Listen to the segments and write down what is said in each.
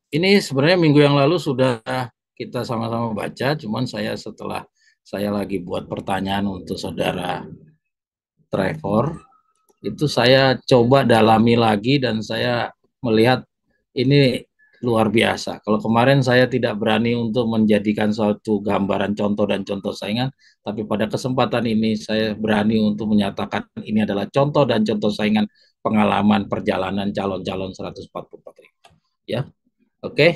Ini sebenarnya minggu yang lalu sudah kita sama-sama baca, cuman setelah saya lagi buat pertanyaan untuk saudara Trevor, itu saya coba dalami lagi dan saya melihat ini luar biasa. Kalau kemarin saya tidak berani untuk menjadikan suatu gambaran contoh dan contoh saingan, tapi pada kesempatan ini saya berani untuk menyatakan ini adalah contoh dan contoh saingan pengalaman perjalanan calon-calon 144 ribu. Ya, oke. Okay?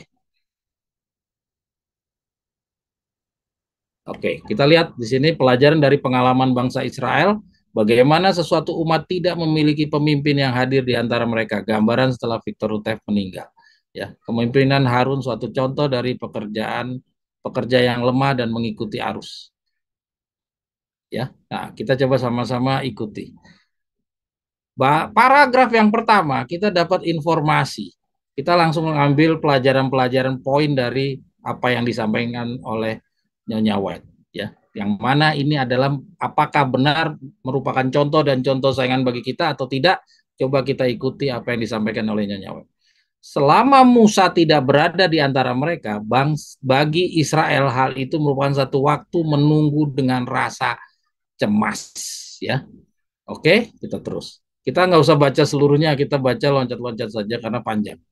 Oke, kita lihat di sini pelajaran dari pengalaman bangsa Israel, bagaimana sesuatu umat tidak memiliki pemimpin yang hadir di antara mereka. Gambaran setelah Victor Rutef meninggal. Ya, kepemimpinan Harun suatu contoh dari pekerja yang lemah dan mengikuti arus. Ya, nah kita coba sama-sama ikuti. Paragraf yang pertama kita dapat informasi. Kita langsung mengambil pelajaran-pelajaran poin dari apa yang disampaikan oleh Nyonya White. Ya, yang mana ini adalah apakah benar merupakan contoh dan contoh saingan bagi kita atau tidak? Coba kita ikuti apa yang disampaikan oleh Nyonya White. Selama Musa tidak berada di antara mereka, bagi Israel hal itu merupakan satu waktu menunggu dengan rasa cemas. Ya, oke, kita terus. Kita nggak usah baca seluruhnya, kita baca loncat-loncat saja karena panjang.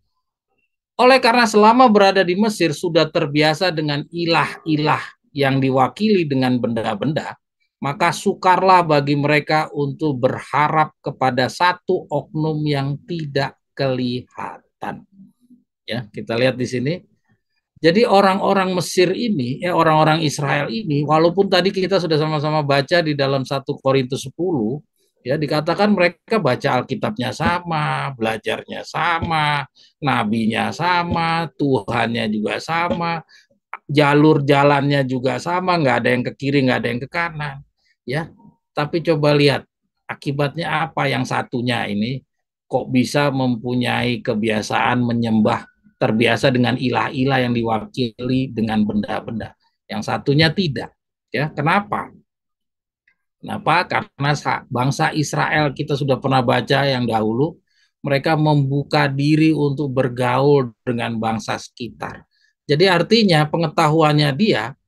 Oleh karena selama berada di Mesir sudah terbiasa dengan ilah-ilah yang diwakili dengan benda-benda, maka sukarlah bagi mereka untuk berharap kepada satu oknum yang tidak kelihatan. Ya, kita lihat di sini. Jadi orang-orang Mesir ini, orang-orang Israel ini, walaupun tadi kita sudah sama-sama baca di dalam 1 Korintus 10, ya dikatakan mereka baca Alkitabnya sama, belajarnya sama, nabinya sama, Tuhannya juga sama, jalur jalannya juga sama, nggak ada yang ke kiri, nggak ada yang ke kanan, ya. Tapi coba lihat akibatnya apa yang satunya ini kok bisa mempunyai kebiasaan menyembah terbiasa dengan ilah-ilah yang diwakili dengan benda-benda. Yang satunya tidak. Ya, kenapa? Kenapa? Karena bangsa Israel kita sudah pernah baca yang dahulu, mereka membuka diri untuk bergaul dengan bangsa sekitar. Jadi artinya pengetahuannya dia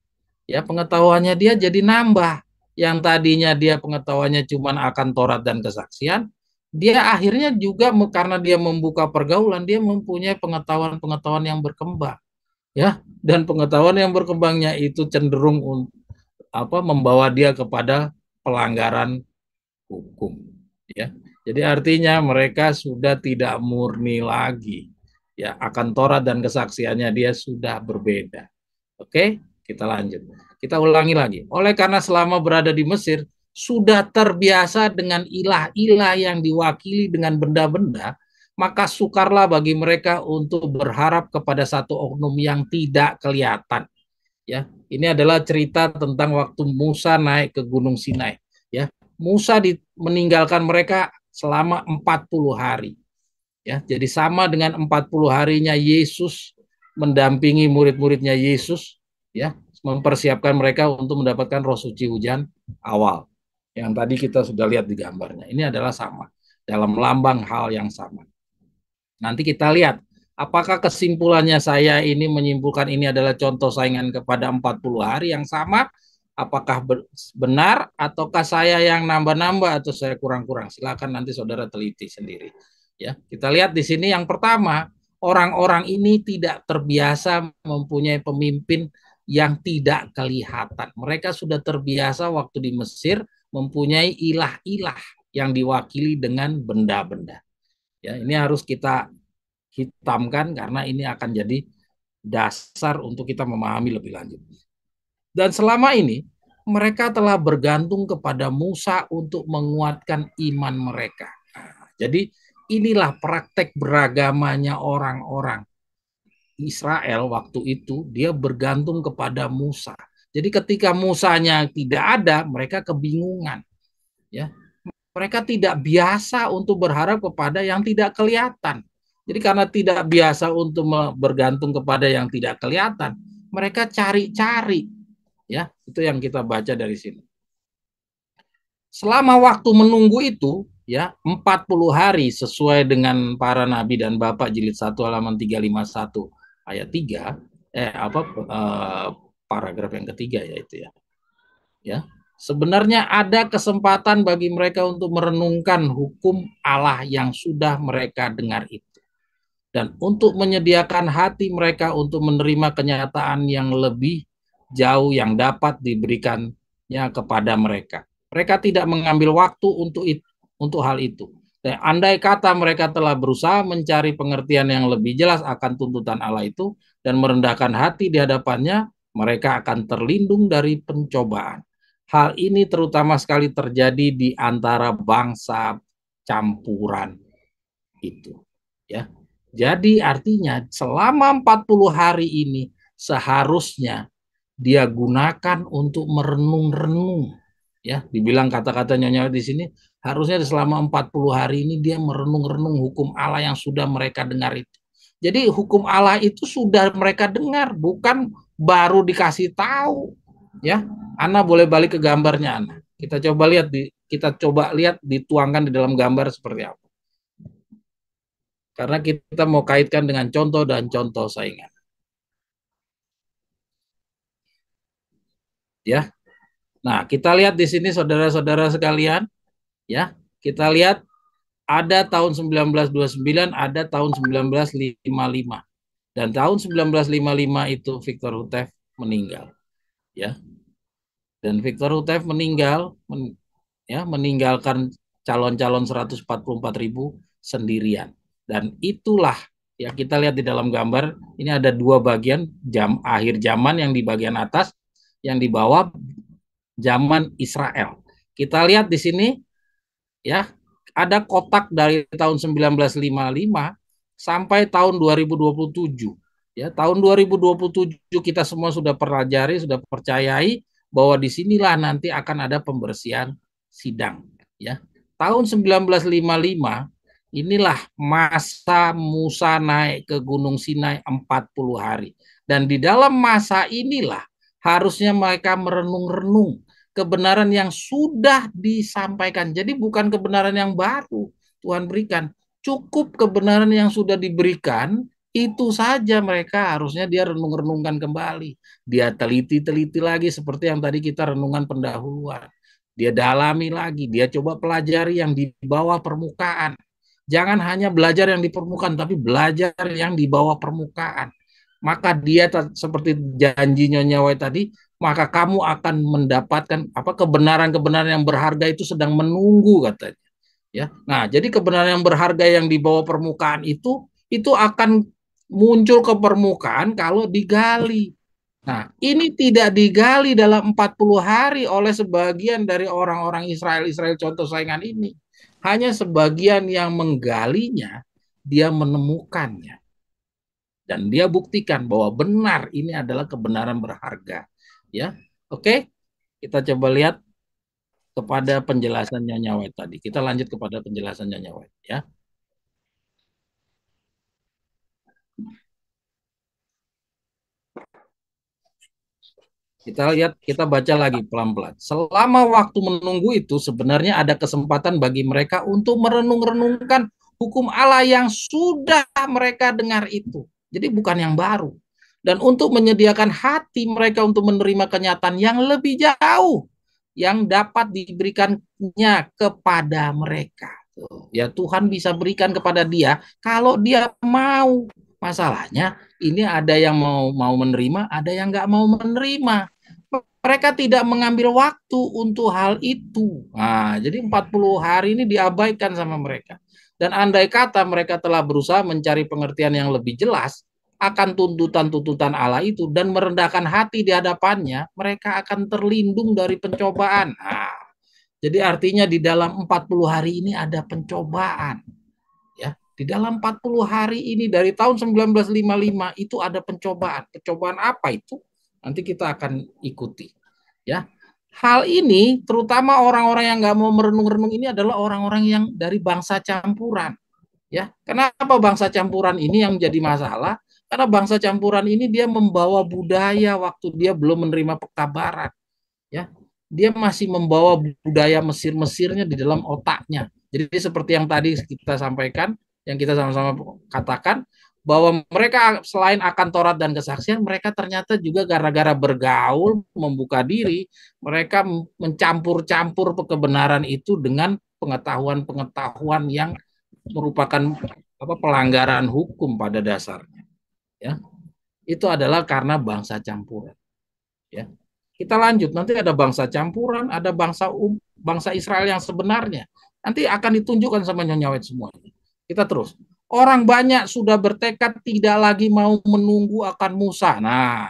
jadi nambah. Yang tadinya dia pengetahuannya cuma akan Taurat dan kesaksian, dia akhirnya juga karena dia membuka pergaulan, dia mempunyai pengetahuan-pengetahuan yang berkembang, ya. Dan pengetahuan yang berkembangnya itu cenderung membawa dia kepada pelanggaran hukum, ya. Jadi artinya mereka sudah tidak murni lagi, ya, akan Taurat dan kesaksiannya dia sudah berbeda. Oke, kita lanjut. Kita ulangi lagi. Oleh karena selama berada di Mesir, sudah terbiasa dengan ilah-ilah yang diwakili dengan benda-benda, maka sukarlah bagi mereka untuk berharap kepada satu oknum yang tidak kelihatan. Ya, ini adalah cerita tentang waktu Musa naik ke Gunung Sinai. Ya, Musa meninggalkan mereka selama 40 hari. Ya, jadi sama dengan 40 harinya Yesus mendampingi murid-muridnya Yesus, ya, mempersiapkan mereka untuk mendapatkan roh suci hujan awal. Yang tadi kita sudah lihat di gambarnya. Ini adalah sama dalam lambang hal yang sama. Nanti kita lihat apakah kesimpulannya saya ini menyimpulkan ini adalah contoh saingan kepada 40 hari yang sama, apakah benar ataukah saya yang nambah-nambah atau saya kurang-kurang. Silakan nanti saudara teliti sendiri. Ya, kita lihat di sini yang pertama, orang-orang ini tidak terbiasa mempunyai pemimpin yang tidak kelihatan. Mereka sudah terbiasa waktu di Mesir mempunyai ilah-ilah yang diwakili dengan benda-benda. Ya, ini harus kita hitamkan karena ini akan jadi dasar untuk kita memahami lebih lanjut. Dan selama ini mereka telah bergantung kepada Musa untuk menguatkan iman mereka. Nah, jadi inilah praktek beragamanya orang-orang Israel waktu itu, dia bergantung kepada Musa. Jadi ketika Musanya tidak ada, mereka kebingungan, ya. Mereka tidak biasa untuk berharap kepada yang tidak kelihatan. Jadi karena tidak biasa untuk bergantung kepada yang tidak kelihatan, mereka cari-cari, ya. Itu yang kita baca dari sini. Selama waktu menunggu itu, ya, 40 hari sesuai dengan para nabi dan bapak jilid 1 halaman 351. ayat 3, paragraf yang ketiga ya itu ya. Ya. Sebenarnya ada kesempatan bagi mereka untuk merenungkan hukum Allah yang sudah mereka dengar itu, dan untuk menyediakan hati mereka untuk menerima kenyataan yang lebih jauh yang dapat diberikannya kepada mereka. Mereka tidak mengambil waktu untuk hal itu. Dan andai kata mereka telah berusaha mencari pengertian yang lebih jelas akan tuntutan Allah itu dan merendahkan hati di hadapannya, mereka akan terlindung dari pencobaan. Hal ini terutama sekali terjadi di antara bangsa campuran itu, ya. Jadi artinya selama 40 hari ini seharusnya dia gunakan untuk merenung-renung. Ya, dibilang kata-kata Nyonya di sini, harusnya selama 40 hari ini dia merenung-renung hukum Allah yang sudah mereka dengar itu. Jadi hukum Allah itu sudah mereka dengar, bukan baru dikasih tahu. Ya, Ana boleh balik ke gambarnya Ana. Kita coba lihat dituangkan di dalam gambar seperti apa. Karena kita mau kaitkan dengan contoh dan contoh saingan. Ya. Nah, kita lihat di sini saudara-saudara sekalian, ya. Kita lihat ada tahun 1929, ada tahun 1955. Dan tahun 1955 itu Victor Hutev meninggal, ya. Dan Victor Hutev meninggalkan calon-calon 144.000 sendirian. Dan itulah ya kita lihat di dalam gambar ini ada dua bagian, akhir zaman yang di bagian atas, yang di bawah zaman Israel. Kita lihat di sini ya ada kotak dari tahun 1955 sampai tahun 2027. Ya, tahun 2027 kita semua sudah pelajari, sudah percayai bahwa disinilah nanti akan ada pembersihan sidang. Ya, tahun 1955 inilah masa Musa naik ke Gunung Sinai 40 hari. Dan di dalam masa inilah harusnya mereka merenung-renung kebenaran yang sudah disampaikan. Jadi bukan kebenaran yang baru Tuhan berikan. Cukup kebenaran yang sudah diberikan, itu saja mereka harusnya dia renung-renungkan kembali. Dia teliti-teliti lagi seperti yang tadi kita renungan pendahuluan. Dia dalami lagi, dia coba pelajari yang di bawah permukaan. Jangan hanya belajar yang di permukaan, tapi belajar yang di bawah permukaan. Maka dia seperti janji Nyonya Wai tadi, maka kamu akan mendapatkan apa kebenaran-kebenaran yang berharga itu sedang menunggu katanya. Ya. Nah, jadi kebenaran yang berharga yang di bawah permukaan itu akan muncul ke permukaan kalau digali. Nah, ini tidak digali dalam 40 hari oleh sebagian dari orang-orang Israel contoh saingan ini. Hanya sebagian yang menggalinya, dia menemukannya. Dan dia buktikan bahwa benar ini adalah kebenaran berharga. Ya, oke, kita coba lihat kepada penjelasan Nyonya White tadi. Kita lanjut kepada penjelasan Nyonya White, ya. Kita lihat, kita baca lagi pelan-pelan. Selama waktu menunggu itu sebenarnya ada kesempatan bagi mereka untuk merenung-renungkan hukum Allah yang sudah mereka dengar itu. Jadi bukan yang baru. Dan untuk menyediakan hati mereka untuk menerima kenyataan yang lebih jauh yang dapat diberikannya kepada mereka. Ya Tuhan bisa berikan kepada dia kalau dia mau. Masalahnya ini ada yang mau menerima, ada yang nggak mau menerima. Mereka tidak mengambil waktu untuk hal itu. Nah, jadi 40 hari ini diabaikan sama mereka. Dan andai kata mereka telah berusaha mencari pengertian yang lebih jelas akan tuntutan-tuntutan Allah itu dan merendahkan hati di hadapannya, mereka akan terlindung dari pencobaan. Nah, jadi artinya di dalam 40 hari ini ada pencobaan. Ya, di dalam 40 hari ini dari tahun 1955 itu ada pencobaan. Pencobaan apa itu? Nanti kita akan ikuti. Ya, hal ini terutama orang-orang yang nggak mau merenung-renung ini adalah orang-orang yang dari bangsa campuran. Ya, kenapa bangsa campuran ini yang jadi masalah? Karena bangsa campuran ini dia membawa budaya waktu dia belum menerima pekabaran. Ya, dia masih membawa budaya Mesir-Mesirnya di dalam otaknya. Jadi seperti yang tadi kita sampaikan, yang kita sama-sama katakan, bahwa mereka selain akan Taurat dan kesaksian, mereka ternyata juga gara-gara bergaul, membuka diri, mereka mencampur-campur kebenaran itu dengan pengetahuan-pengetahuan yang merupakan pelanggaran hukum pada dasarnya. Ya, itu adalah karena bangsa campuran. Ya, kita lanjut, nanti ada bangsa campuran, ada bangsa Israel yang sebenarnya. Nanti akan ditunjukkan sama Nyonya Wet semuanya. Kita terus. Orang banyak sudah bertekad tidak lagi mau menunggu akan Musa. Nah,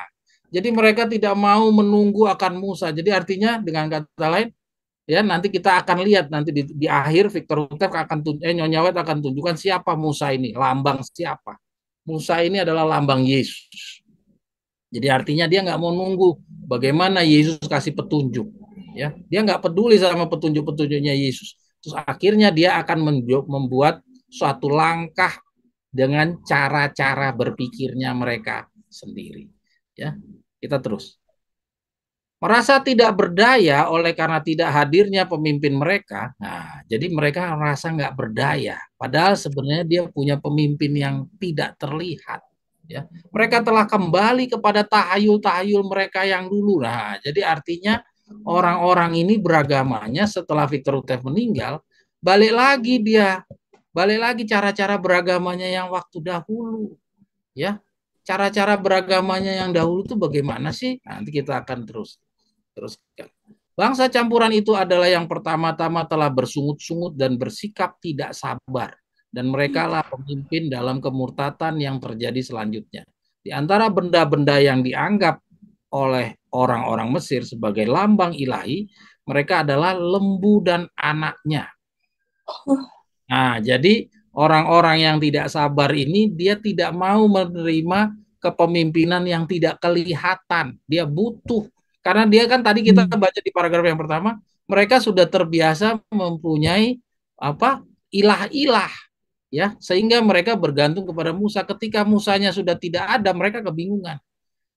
jadi mereka tidak mau menunggu akan Musa. Jadi artinya dengan kata lain, ya nanti kita akan lihat nanti di akhir Victor Utep akan Nyonya Wet akan tunjukkan siapa Musa ini, lambang siapa. Musa ini adalah lambang Yesus. Jadi artinya dia nggak mau nunggu bagaimana Yesus kasih petunjuk, ya dia nggak peduli sama petunjuk-petunjuknya Yesus. Terus akhirnya dia akan membuat suatu langkah dengan cara-cara berpikirnya mereka sendiri. Ya, kita terus. Merasa tidak berdaya oleh karena tidak hadirnya pemimpin mereka. Nah, jadi mereka merasa nggak berdaya. Padahal sebenarnya dia punya pemimpin yang tidak terlihat. Ya, mereka telah kembali kepada tahayul-tahayul mereka yang dulu. Nah, jadi artinya orang-orang ini beragamanya setelah Victor Utef meninggal, balik lagi cara-cara beragamanya yang waktu dahulu. Ya, cara-cara beragamanya yang dahulu itu bagaimana sih? Nanti kita akan teruskan. Bangsa campuran itu adalah yang pertama-tama telah bersungut-sungut dan bersikap tidak sabar. Dan mereka lah pemimpin dalam kemurtatan yang terjadi selanjutnya. Di antara benda-benda yang dianggap oleh orang-orang Mesir sebagai lambang ilahi, mereka adalah lembu dan anaknya. Nah, jadi orang-orang yang tidak sabar ini, dia tidak mau menerima kepemimpinan yang tidak kelihatan. Dia butuh. Karena dia kan tadi kita baca di paragraf yang pertama, mereka sudah terbiasa mempunyai ilah-ilah, ya, sehingga mereka bergantung kepada Musa. Ketika Musanya sudah tidak ada, mereka kebingungan.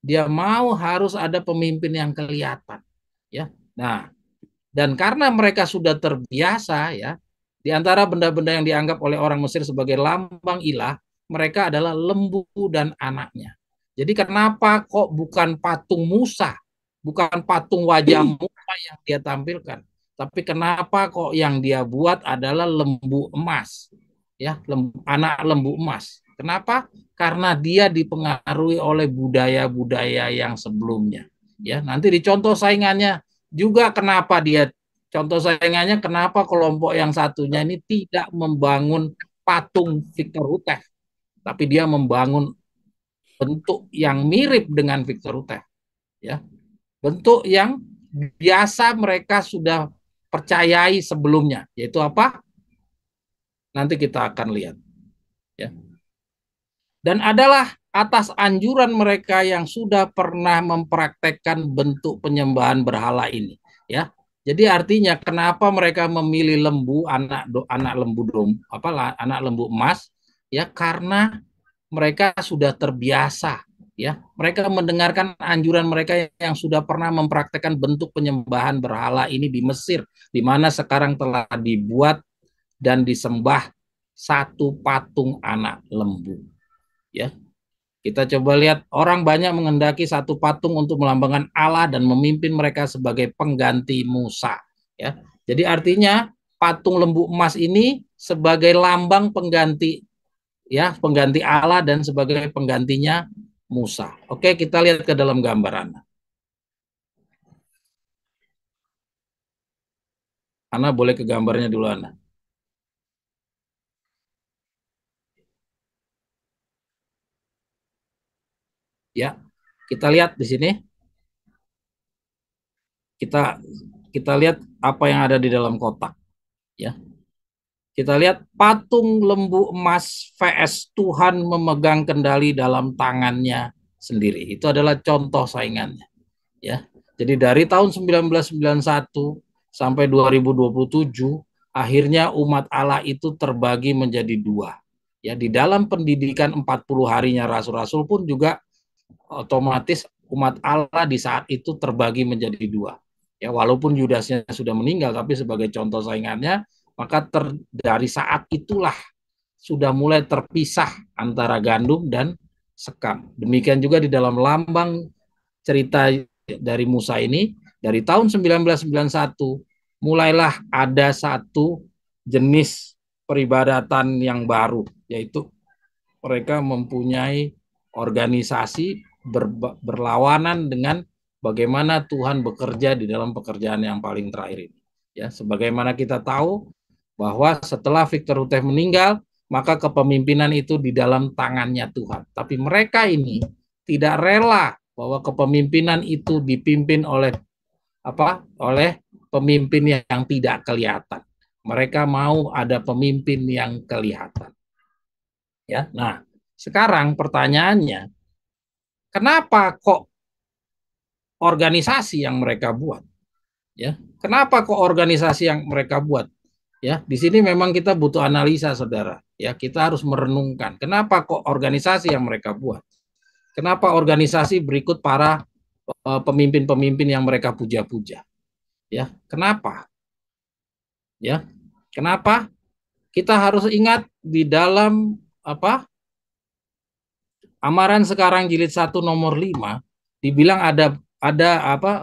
Dia mau harus ada pemimpin yang kelihatan, ya. Nah, dan karena mereka sudah terbiasa, ya, di antara benda-benda yang dianggap oleh orang Mesir sebagai lambang ilah, mereka adalah lembu dan anaknya. Jadi kenapa kok bukan patung Musa, bukan patung wajah Musa yang dia tampilkan, tapi kenapa kok yang dia buat adalah lembu emas, ya, anak lembu emas. Kenapa? Karena dia dipengaruhi oleh budaya-budaya yang sebelumnya. Ya, nanti dicontoh saingannya juga kenapa dia contoh saingannya kenapa kelompok yang satunya ini tidak membangun patung Victor Utef, tapi dia membangun bentuk yang mirip dengan Victor Utef, ya, bentuk yang biasa mereka sudah percayai sebelumnya, yaitu apa? Nanti kita akan lihat, ya. Dan adalah atas anjuran mereka yang sudah pernah mempraktekkan bentuk penyembahan berhala ini, ya. Jadi artinya kenapa mereka memilih lembu anak lembu anak lembu emas, ya, karena mereka sudah terbiasa, ya. Mereka mendengarkan anjuran mereka yang sudah pernah mempraktekkan bentuk penyembahan berhala ini di Mesir, di mana sekarang telah dibuat dan disembah satu patung anak lembu, ya. Kita coba lihat, orang banyak menghendaki satu patung untuk melambangkan Allah dan memimpin mereka sebagai pengganti Musa. Ya, jadi artinya patung lembu emas ini sebagai lambang pengganti, ya, pengganti Allah dan sebagai penggantinya Musa. Oke, kita lihat ke dalam gambaran. Ana boleh ke gambarnya dulu, Ana. Ya, kita lihat di sini. Kita kita lihat apa yang ada di dalam kotak. Ya, kita lihat patung lembu emas vs Tuhan memegang kendali dalam tangannya sendiri. Itu adalah contoh saingannya. Ya, jadi dari tahun 1991 sampai 2027, akhirnya umat Allah itu terbagi menjadi dua. Ya, di dalam pendidikan 40 harinya Rasul-Rasul pun juga otomatis umat Allah di saat itu terbagi menjadi dua. Ya, walaupun Yudasnya sudah meninggal, tapi sebagai contoh saingannya, maka dari saat itulah sudah mulai terpisah antara gandum dan sekam. Demikian juga di dalam lambang cerita dari Musa ini, dari tahun 1991 mulailah ada satu jenis peribadatan yang baru, yaitu mereka mempunyai organisasi berlawanan dengan bagaimana Tuhan bekerja di dalam pekerjaan yang paling terakhir ini. Ya, sebagaimana kita tahu bahwa setelah Victor Hutev meninggal, maka kepemimpinan itu di dalam tangannya Tuhan. Tapi mereka ini tidak rela bahwa kepemimpinan itu dipimpin oleh oleh pemimpin yang tidak kelihatan. Mereka mau ada pemimpin yang kelihatan. Ya, nah sekarang pertanyaannya, kenapa kok organisasi yang mereka buat? Ya, kenapa kok organisasi yang mereka buat? Ya, di sini memang kita butuh analisa, saudara. Ya, kita harus merenungkan. Kenapa kok organisasi yang mereka buat? Kenapa organisasi berikut para pemimpin-pemimpin yang mereka puja-puja? Ya, kenapa? Ya, kenapa? Kita harus ingat di dalam Amaran sekarang jilid 1 nomor 5 dibilang ada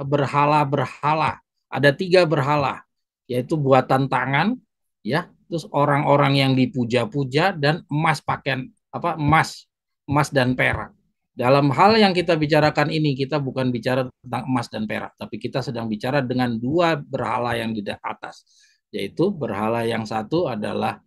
berhala-berhala. Ada 3 berhala, yaitu buatan tangan, ya, terus orang-orang yang dipuja-puja dan emas pakaian emas dan perak. Dalam hal yang kita bicarakan ini, kita bukan bicara tentang emas dan perak, tapi kita sedang bicara dengan 2 berhala yang di atas, yaitu berhala yang satu adalah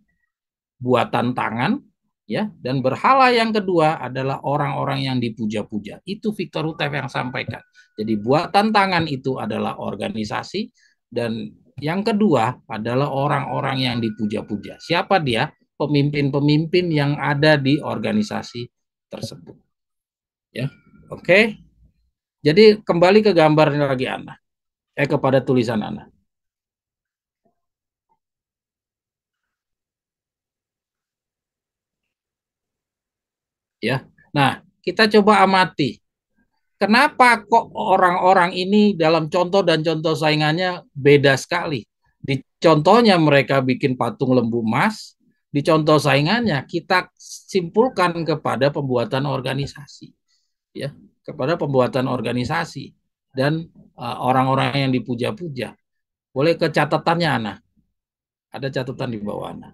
buatan tangan, ya, dan berhala yang kedua adalah orang-orang yang dipuja-puja. Itu Victor Hutev yang sampaikan. Jadi buatan tangan itu adalah organisasi, dan yang kedua adalah orang-orang yang dipuja-puja. Siapa dia? Pemimpin-pemimpin yang ada di organisasi tersebut. Ya, oke. Jadi kembali ke gambarnya lagi, Ana. Kepada tulisan Ana. Ya. Nah, kita coba amati. Kenapa kok orang-orang ini dalam contoh dan contoh saingannya beda sekali? Di contohnya mereka bikin patung lembu emas, di contoh saingannya kita simpulkan kepada pembuatan organisasi, ya, kepada pembuatan organisasi dan orang-orang yang dipuja-puja. Boleh ke catatannya, Ana? Ada catatan di bawah, Ana.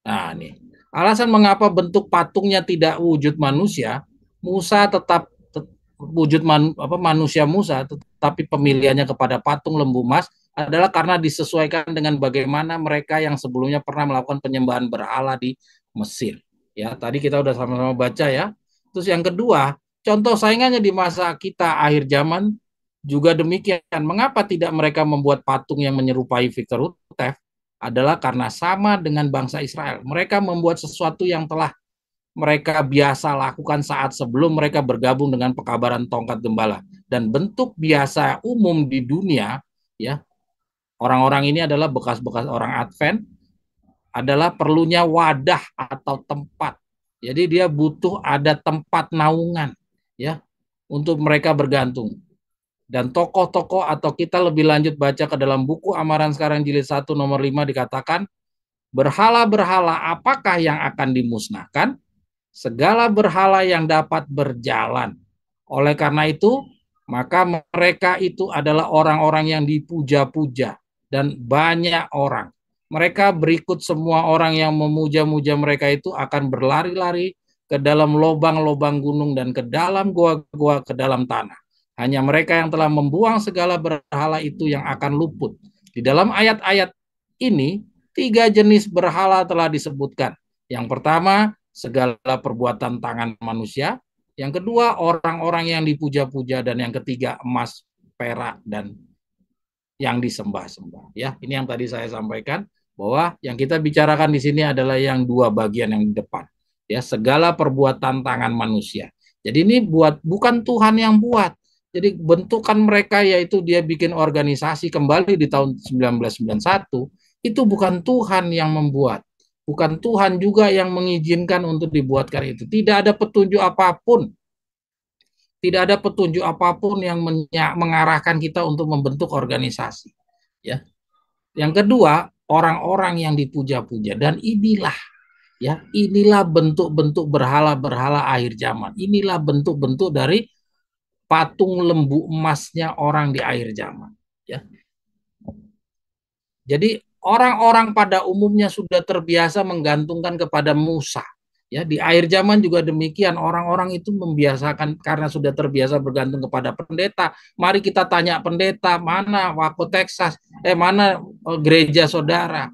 Nah, nih. Alasan mengapa bentuk patungnya tidak wujud manusia, Musa tetap wujud manusia Musa, tetapi pemilihannya kepada patung lembu emas adalah karena disesuaikan dengan bagaimana mereka yang sebelumnya pernah melakukan penyembahan berhala di Mesir. Ya, tadi kita udah sama-sama baca ya. Terus yang kedua, contoh saingannya di masa kita akhir zaman juga demikian. Mengapa tidak mereka membuat patung yang menyerupai Victor Hutev? Adalah karena sama dengan bangsa Israel. Mereka membuat sesuatu yang telah mereka biasa lakukan saat sebelum mereka bergabung dengan pekabaran tongkat gembala. Dan bentuk biasa umum di dunia, ya, orang-orang ini adalah bekas-bekas orang Advent, adalah perlunya wadah atau tempat. Jadi dia butuh ada tempat naungan, ya, untuk mereka bergantung. Dan tokoh-tokoh, atau kita lebih lanjut baca ke dalam buku Amaran sekarang jilid 1 nomor 5 dikatakan, berhala-berhala apakah yang akan dimusnahkan? Segala berhala yang dapat berjalan. Oleh karena itu, maka mereka itu adalah orang-orang yang dipuja-puja dan banyak orang. Mereka berikut semua orang yang memuja-muja mereka itu akan berlari-lari ke dalam lubang-lubang gunung dan ke dalam gua-gua ke dalam tanah. Hanya mereka yang telah membuang segala berhala itu yang akan luput. Di dalam ayat-ayat ini, 3 jenis berhala telah disebutkan. Yang pertama, segala perbuatan tangan manusia. Yang kedua, orang-orang yang dipuja-puja. Dan yang ketiga, emas, perak, dan yang disembah-sembah. Ya, ini yang tadi saya sampaikan, bahwa yang kita bicarakan di sini adalah yang 2 bagian yang di depan. Ya, segala perbuatan tangan manusia. Jadi ini bukan Tuhan yang buat. Jadi bentukan mereka yaitu dia bikin organisasi kembali di tahun 1991, itu bukan Tuhan yang membuat. Bukan Tuhan juga yang mengizinkan untuk dibuatkan itu. Tidak ada petunjuk apapun. Tidak ada petunjuk apapun yang mengarahkan kita untuk membentuk organisasi. Ya. Yang kedua, orang-orang yang dipuja-puja. Dan inilah ya, inilah bentuk-bentuk berhala-berhala akhir zaman. Inilah bentuk-bentuk dari patung lembu emasnya orang di akhir zaman. Ya, jadi orang-orang pada umumnya sudah terbiasa menggantungkan kepada Musa. Ya, di akhir zaman juga demikian, orang-orang itu membiasakan karena sudah terbiasa bergantung kepada pendeta. Mari kita tanya pendeta, mana Wako Texas, mana gereja saudara?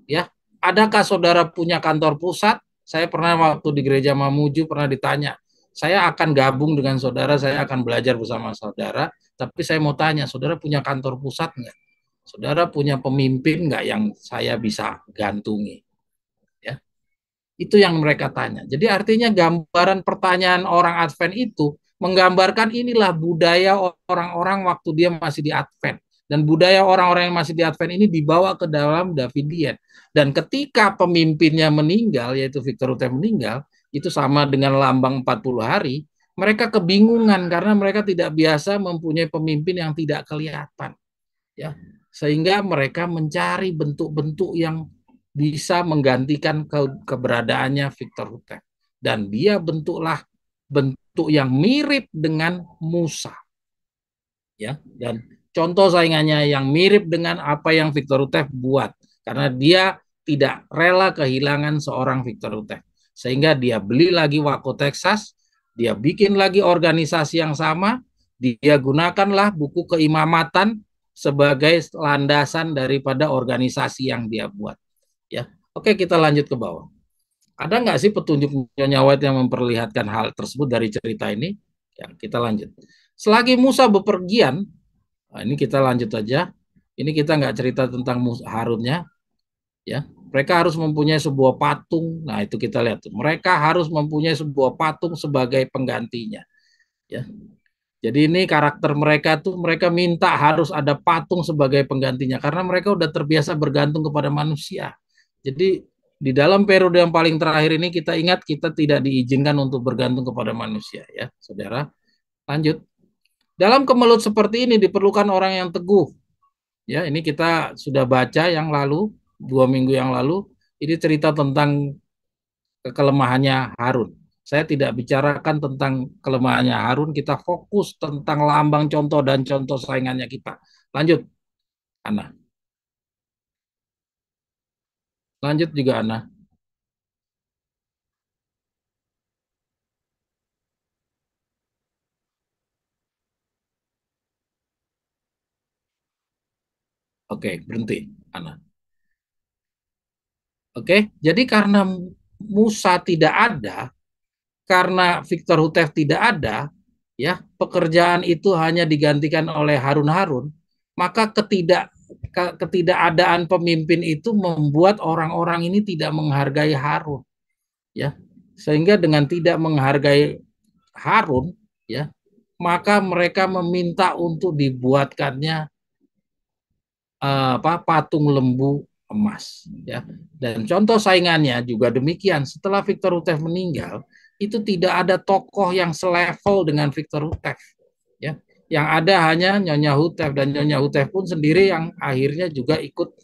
Ya, adakah saudara punya kantor pusat? Saya pernah waktu di gereja Mamuju pernah ditanya, saya akan gabung dengan saudara, saya akan belajar bersama saudara, tapi saya mau tanya, saudara punya kantor pusat nggak? Saudara punya pemimpin nggak yang saya bisa gantungi? Ya, itu yang mereka tanya. Jadi artinya gambaran pertanyaan orang Advent itu menggambarkan inilah budaya orang-orang waktu dia masih di Advent. Dan budaya orang-orang yang masih di Advent ini dibawa ke dalam Davidian. Dan ketika pemimpinnya meninggal, yaitu Victor Hutem meninggal, itu sama dengan lambang 40 hari, mereka kebingungan karena mereka tidak biasa mempunyai pemimpin yang tidak kelihatan. Ya, sehingga mereka mencari bentuk-bentuk yang bisa menggantikan keberadaannya Victor Hutem, dan dia bentuklah bentuk yang mirip dengan Musa, ya, dan contoh saingannya yang mirip dengan apa yang Victor Hutem buat, karena dia tidak rela kehilangan seorang Victor Hutem, sehingga dia beli lagi Wako Texas, dia bikin lagi organisasi yang sama, dia gunakanlah buku keimamatan sebagai landasan daripada organisasi yang dia buat. Ya, oke, kita lanjut ke bawah. Ada nggak sih petunjuk Nyonya White yang memperlihatkan hal tersebut dari cerita ini? Ya, kita lanjut. Selagi Musa bepergian, nah ini kita lanjut aja. Ini kita nggak cerita tentang Harunnya, ya. Mereka harus mempunyai sebuah patung. Nah, itu kita lihat. Mereka harus mempunyai sebuah patung sebagai penggantinya, ya. Jadi ini karakter mereka tuh, mereka minta harus ada patung sebagai penggantinya karena mereka udah terbiasa bergantung kepada manusia. Jadi di dalam periode yang paling terakhir ini kita ingat kita tidak diizinkan untuk bergantung kepada manusia, ya, saudara. Lanjut. Dalam kemelut seperti ini diperlukan orang yang teguh. Ya, ini kita sudah baca yang lalu, 2 minggu yang lalu. Ini cerita tentang kelemahannya Harun. Saya tidak bicarakan tentang kelemahannya Harun, kita fokus tentang lambang contoh dan contoh saingannya kita. Lanjut, Ana. Lanjut juga, Ana. Oke, berhenti, Ana. Oke, jadi karena Musa tidak ada, karena Victor Hutev tidak ada, ya, pekerjaan itu hanya digantikan oleh Harun-Harun, maka ketidakadaan pemimpin itu membuat orang-orang ini tidak menghargai Harun, ya, sehingga dengan tidak menghargai Harun, ya, maka mereka meminta untuk dibuatkannya patung lembu emas, ya. Dan contoh saingannya juga demikian. Setelah Victor Hutev meninggal, itu tidak ada tokoh yang selevel dengan Victor Hutev, ya. Yang ada hanya Nyonya Hutev, dan Nyonya Hutev pun sendiri yang akhirnya juga ikut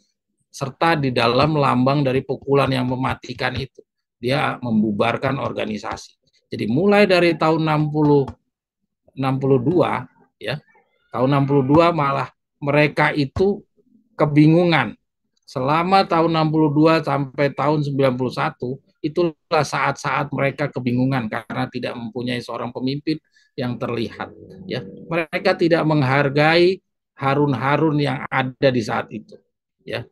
serta di dalam lambang dari pukulan yang mematikan itu. Dia membubarkan organisasi. Jadi mulai dari tahun 62, ya. Tahun 62 malah mereka itu kebingungan. Selama tahun 62 sampai tahun 91, itulah saat-saat mereka kebingungan karena tidak mempunyai seorang pemimpin yang terlihat. Ya, mereka tidak menghargai Harun-Harun yang ada di saat itu. Ya,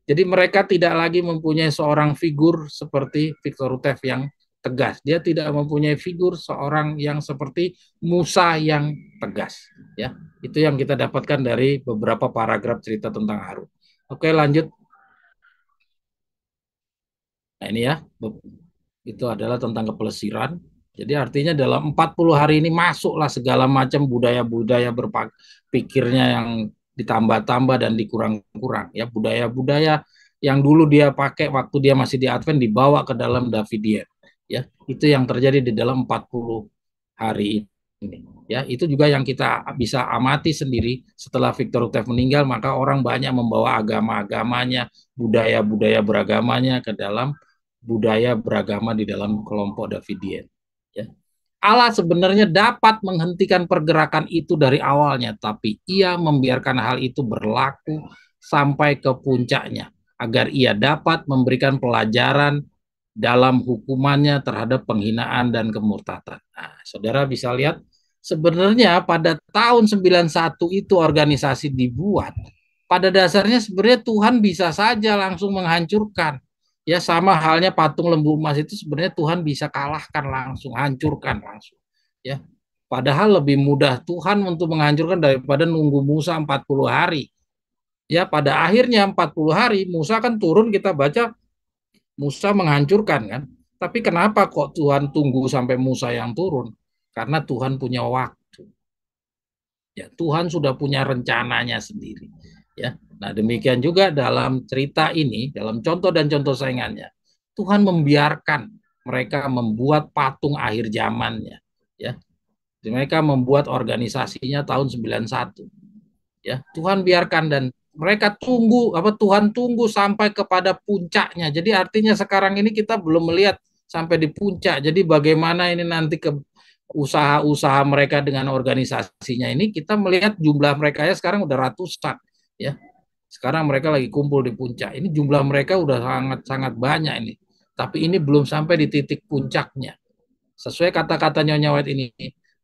jadi mereka tidak lagi mempunyai seorang figur seperti Victor Hutev yang tegas. Dia tidak mempunyai figur seorang yang seperti Musa yang tegas. Ya, itu yang kita dapatkan dari beberapa paragraf cerita tentang Harun. Oke, lanjut. Nah, ini ya, itu adalah tentang kepelesiran. Jadi artinya dalam 40 hari ini masuklah segala macam budaya-budaya berpikirnya yang ditambah-tambah dan dikurang-kurang. Ya, budaya-budaya yang dulu dia pakai waktu dia masih di Advent dibawa ke dalam Davidian. Ya, itu yang terjadi di dalam 40 hari ini. Ini ya, itu juga yang kita bisa amati sendiri. Setelah Victor Rutev meninggal, maka orang banyak membawa agama-agamanya, budaya-budaya beragamanya ke dalam budaya beragama di dalam kelompok Davidian. Ya. Allah sebenarnya dapat menghentikan pergerakan itu dari awalnya, tapi ia membiarkan hal itu berlaku sampai ke puncaknya, agar ia dapat memberikan pelajaran dalam hukumannya terhadap penghinaan dan kemurtatan. Nah, saudara bisa lihat, sebenarnya pada tahun 91 itu organisasi dibuat. Pada dasarnya sebenarnya Tuhan bisa saja langsung menghancurkan. Ya, sama halnya patung lembu emas itu sebenarnya Tuhan bisa kalahkan langsung, hancurkan langsung. Ya. Padahal lebih mudah Tuhan untuk menghancurkan daripada nunggu Musa 40 hari. Ya, pada akhirnya 40 hari Musa kan turun, kita baca Musa menghancurkan kan. Tapi kenapa kok Tuhan tunggu sampai Musa yang turun? Karena Tuhan punya waktu. Ya, Tuhan sudah punya rencananya sendiri. Ya. Nah, demikian juga dalam cerita ini, dalam contoh dan contoh saingannya, Tuhan membiarkan mereka membuat patung akhir zamannya. Ya. Mereka membuat organisasinya tahun 91. Ya, Tuhan biarkan dan mereka tunggu apa Tuhan tunggu sampai kepada puncaknya. Jadi artinya sekarang ini kita belum melihat sampai di puncak. Jadi bagaimana ini nanti ke usaha-usaha mereka dengan organisasinya ini, kita melihat jumlah mereka ya sekarang udah ratusan ya. Sekarang mereka lagi kumpul di puncak. Ini jumlah mereka udah sangat-sangat banyak ini. Tapi ini belum sampai di titik puncaknya. Sesuai kata-kata Nyonya White ini,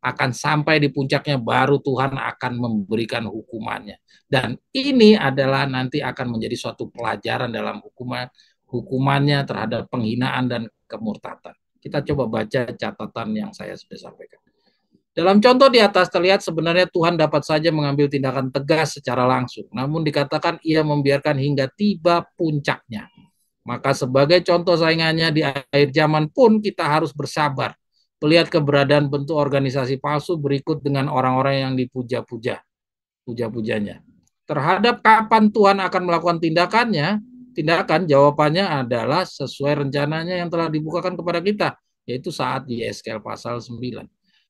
akan sampai di puncaknya baru Tuhan akan memberikan hukumannya. Dan ini adalah nanti akan menjadi suatu pelajaran dalam hukumannya terhadap penghinaan dan kemurtatan. Kita coba baca catatan yang saya sudah sampaikan. Dalam contoh di atas terlihat sebenarnya Tuhan dapat saja mengambil tindakan tegas secara langsung, namun dikatakan ia membiarkan hingga tiba puncaknya. Maka sebagai contoh saingannya di akhir zaman pun kita harus bersabar melihat keberadaan bentuk organisasi palsu berikut dengan orang-orang yang dipuja-puja, puja-pujanya. Terhadap kapan Tuhan akan melakukan tindakan jawabannya adalah sesuai rencananya yang telah dibukakan kepada kita, yaitu saat di Yeskel pasal 9.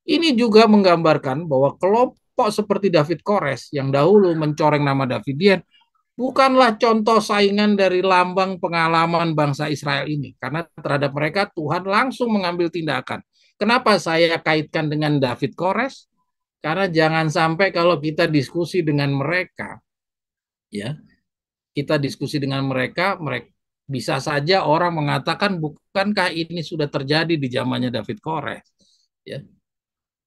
Ini juga menggambarkan bahwa kelompok seperti David Kores yang dahulu mencoreng nama Davidian bukanlah contoh saingan dari lambang pengalaman bangsa Israel ini. Karena terhadap mereka Tuhan langsung mengambil tindakan. Kenapa saya kaitkan dengan David Kores? Karena jangan sampai kalau kita diskusi dengan mereka, ya, kita diskusi dengan mereka bisa saja orang mengatakan bukankah ini sudah terjadi di zamannya David Kores? Ya,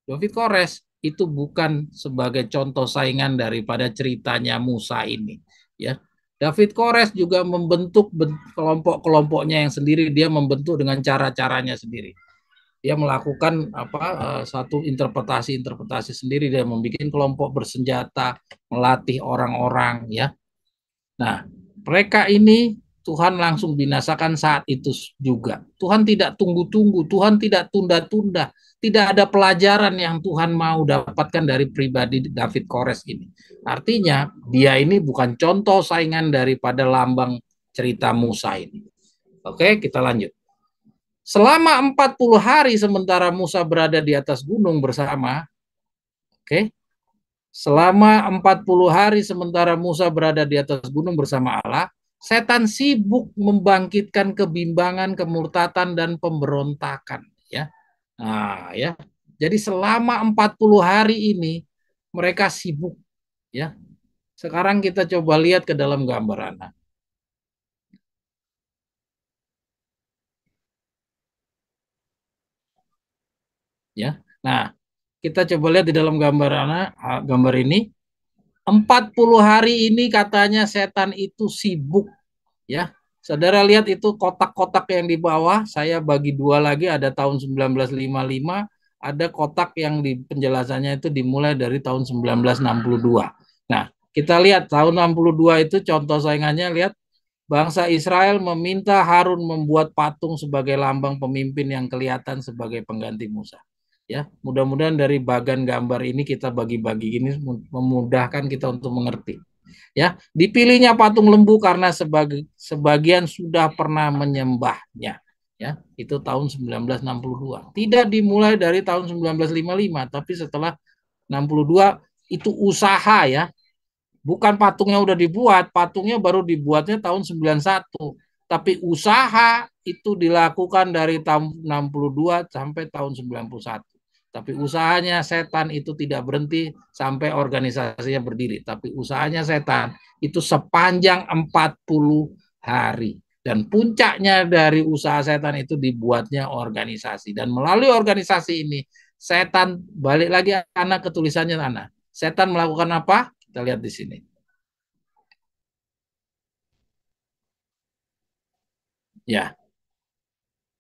David Kores itu bukan sebagai contoh saingan daripada ceritanya Musa ini. Ya, David Kores juga membentuk kelompok-kelompoknya yang sendiri. Dia membentuk dengan cara-caranya sendiri. Dia melakukan satu interpretasi sendiri. Dia membuat kelompok bersenjata, melatih orang-orang. Ya, nah mereka ini Tuhan langsung binasakan saat itu juga. Tuhan tidak tunggu-tunggu, Tuhan tidak tunda-tunda. Tidak ada pelajaran yang Tuhan mau dapatkan dari pribadi David Kores ini. Artinya dia ini bukan contoh saingan daripada lambang cerita Musa ini. Oke, kita lanjut. Selama 40 hari sementara Musa berada di atas gunung bersama, oke, selama 40 hari sementara Musa berada di atas gunung bersama Allah, setan sibuk membangkitkan kebimbangan, kemurtatan, dan pemberontakan. Ya, nah ya. Jadi selama 40 hari ini mereka sibuk. Ya, sekarang kita coba lihat ke dalam gambar anak. Ya, nah kita coba lihat di dalam gambar anak, gambar ini. 40 hari ini katanya setan itu sibuk. Ya, saudara lihat itu kotak-kotak yang di bawah, saya bagi dua lagi, ada tahun 1955, ada kotak yang di penjelasannya itu dimulai dari tahun 1962. Nah, kita lihat tahun 62 itu contoh saingannya, lihat bangsa Israel meminta Harun membuat patung sebagai lambang pemimpin yang kelihatan sebagai pengganti Musa. Ya, mudah-mudahan dari bagan gambar ini kita bagi-bagi ini memudahkan kita untuk mengerti. Ya, dipilihnya patung lembu karena sebagian sudah pernah menyembahnya. Ya, itu tahun 1962. Tidak dimulai dari tahun 1955, tapi setelah 62 itu usaha ya. Bukan patungnya udah dibuat, patungnya baru dibuatnya tahun 91. Tapi usaha itu dilakukan dari tahun 62 sampai tahun 91. Tapi usahanya setan itu tidak berhenti sampai organisasinya berdiri. Tapi usahanya setan itu sepanjang 40 hari. Dan puncaknya dari usaha setan itu dibuatnya organisasi. Dan melalui organisasi ini, setan, balik lagi anak ke tulisannya anak. Setan melakukan apa? Kita lihat di sini. Ya,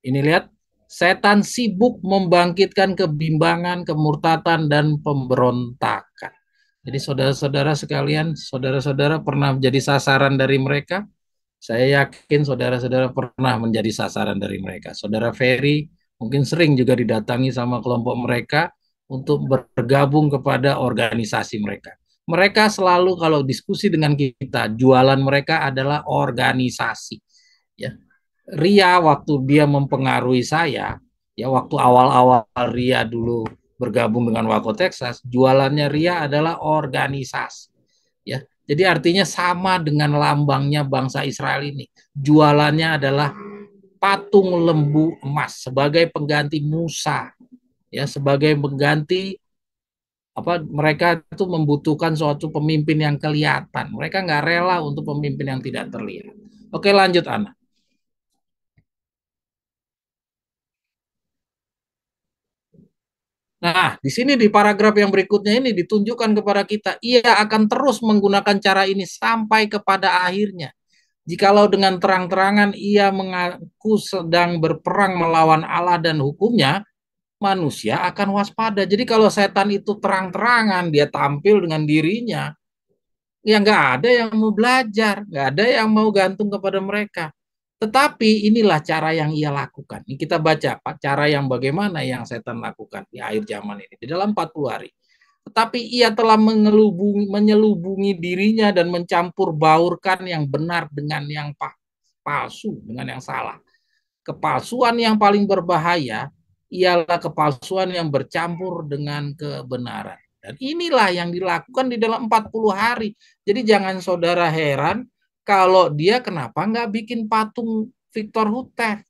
ini lihat, setan sibuk membangkitkan kebimbangan, kemurtatan, dan pemberontakan. Jadi saudara-saudara sekalian, saudara-saudara pernah menjadi sasaran dari mereka. Saya yakin saudara-saudara pernah menjadi sasaran dari mereka. Saudara Ferry mungkin sering juga didatangi sama kelompok mereka untuk bergabung kepada organisasi mereka. Mereka selalu kalau diskusi dengan kita, jualan mereka adalah organisasi. Ya, Ria waktu dia mempengaruhi saya, ya waktu awal-awal Ria dulu bergabung dengan Wako Texas, jualannya Ria adalah organisasi. Ya, jadi artinya sama dengan lambangnya bangsa Israel ini. Jualannya adalah patung lembu emas sebagai pengganti Musa, ya sebagai pengganti apa mereka itu membutuhkan suatu pemimpin yang kelihatan. Mereka nggak rela untuk pemimpin yang tidak terlihat. Oke, lanjut Ana. Nah, di sini di paragraf yang berikutnya ini ditunjukkan kepada kita, ia akan terus menggunakan cara ini sampai kepada akhirnya. Jikalau dengan terang-terangan ia mengaku sedang berperang melawan Allah dan hukumnya, manusia akan waspada. Jadi kalau setan itu terang-terangan, dia tampil dengan dirinya, ya nggak ada yang mau belajar, nggak ada yang mau gantung kepada mereka. Tetapi inilah cara yang ia lakukan. Ini kita baca cara yang bagaimana yang setan lakukan di akhir zaman ini, di dalam 40 hari. Tetapi ia telah menyelubungi dirinya dan mencampur baurkan yang benar dengan yang palsu, dengan yang salah. Kepalsuan yang paling berbahaya ialah kepalsuan yang bercampur dengan kebenaran. Dan inilah yang dilakukan di dalam 40 hari. Jadi jangan saudara heran kalau dia kenapa nggak bikin patung Victor Hutev.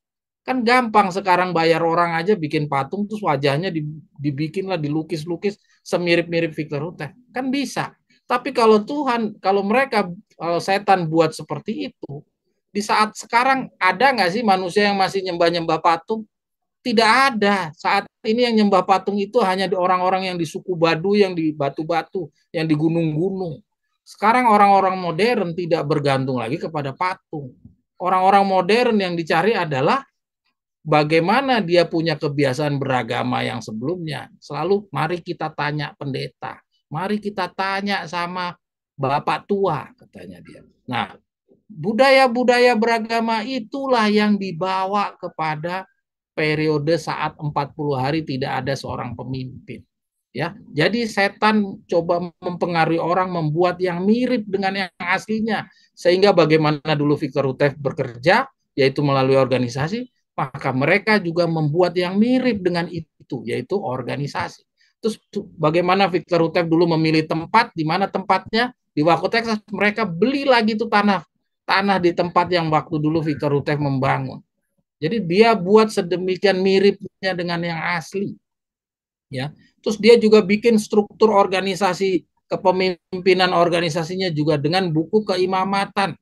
Kan gampang sekarang bayar orang aja bikin patung terus wajahnya dibikin lah dilukis-lukis semirip-mirip Victor Hutev. Kan bisa. Tapi kalau Tuhan, kalau mereka, kalau setan buat seperti itu, di saat sekarang ada nggak sih manusia yang masih nyembah-nyembah patung? Tidak ada. Saat ini yang nyembah patung itu hanya di orang-orang yang di suku Baduy, yang di batu-batu, yang di gunung-gunung. Sekarang orang-orang modern tidak bergantung lagi kepada patung. Orang-orang modern yang dicari adalah bagaimana dia punya kebiasaan beragama yang sebelumnya. Selalu mari kita tanya pendeta, mari kita tanya sama bapak tua, katanya dia. Nah, budaya-budaya beragama itulah yang dibawa kepada periode saat 40 hari tidak ada seorang pemimpin. Ya, jadi setan coba mempengaruhi orang membuat yang mirip dengan yang aslinya sehingga bagaimana dulu Victor Hutev bekerja yaitu melalui organisasi, maka mereka juga membuat yang mirip dengan itu yaitu organisasi. Terus bagaimana Victor Hutev dulu memilih tempat di mana tempatnya di Waco Texas, mereka beli lagi tuh tanah tanah di tempat yang waktu dulu Victor Hutev membangun. Jadi dia buat sedemikian miripnya dengan yang asli, ya. Terus dia juga bikin struktur organisasi kepemimpinan organisasinya juga dengan buku keimamatan,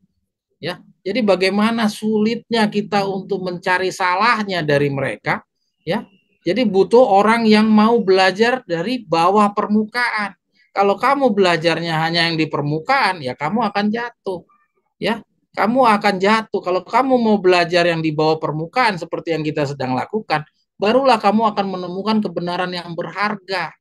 ya. Jadi bagaimana sulitnya kita untuk mencari salahnya dari mereka, ya. Jadi butuh orang yang mau belajar dari bawah permukaan. Kalau kamu belajarnya hanya yang di permukaan, ya kamu akan jatuh, ya kamu akan jatuh. Kalau kamu mau belajar yang di bawah permukaan seperti yang kita sedang lakukan, barulah kamu akan menemukan kebenaran yang berharga.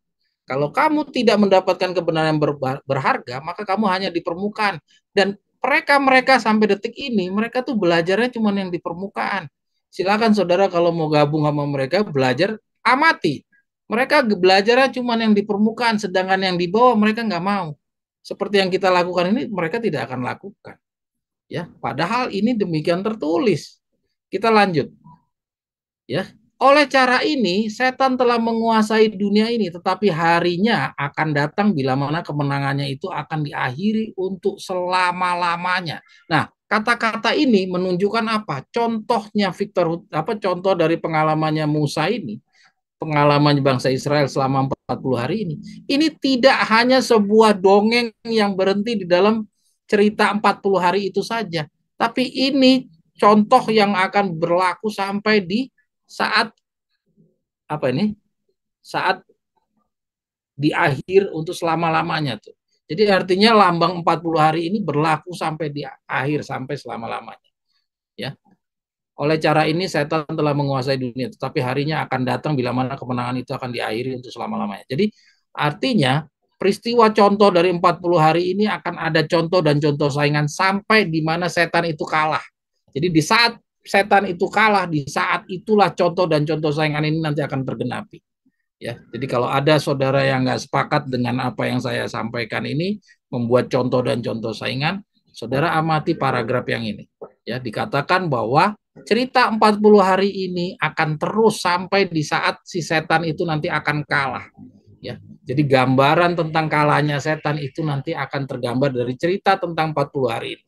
Kalau kamu tidak mendapatkan kebenaran yang berharga, maka kamu hanya di permukaan. Dan mereka sampai detik ini, mereka tuh belajarnya cuma yang di permukaan. Silakan saudara kalau mau gabung sama mereka, belajar, amati. Mereka belajarnya cuma yang di permukaan, sedangkan yang di bawah mereka nggak mau. Seperti yang kita lakukan ini, mereka tidak akan lakukan. Ya, padahal ini demikian tertulis. Kita lanjut. Ya. Oleh cara ini, setan telah menguasai dunia ini, tetapi harinya akan datang bila mana kemenangannya itu akan diakhiri untuk selama-lamanya. Nah, kata-kata ini menunjukkan apa? Contohnya contoh dari pengalamannya Musa ini, pengalaman bangsa Israel selama 40 hari ini. Ini tidak hanya sebuah dongeng yang berhenti di dalam cerita 40 hari itu saja, tapi ini contoh yang akan berlaku sampai di saat apa ini? Saat di akhir untuk selama-lamanya tuh. Jadi artinya lambang 40 hari ini berlaku sampai di akhir, sampai selama-lamanya. Ya. Oleh cara ini setan telah menguasai dunia, tetapi harinya akan datang bila mana kemenangan itu akan diakhiri untuk selama-lamanya. Jadi artinya peristiwa contoh dari 40 hari ini akan ada contoh dan contoh saingan sampai di mana setan itu kalah. Jadi di saat setan itu kalah, di saat itulah contoh dan contoh saingan ini nanti akan tergenapi. Ya, jadi kalau ada saudara yang nggak sepakat dengan apa yang saya sampaikan ini, membuat contoh dan contoh saingan, saudara amati paragraf yang ini. Ya, dikatakan bahwa cerita 40 hari ini akan terus sampai di saat si setan itu nanti akan kalah. Ya, jadi gambaran tentang kalahnya setan itu nanti akan tergambar dari cerita tentang 40 hari ini.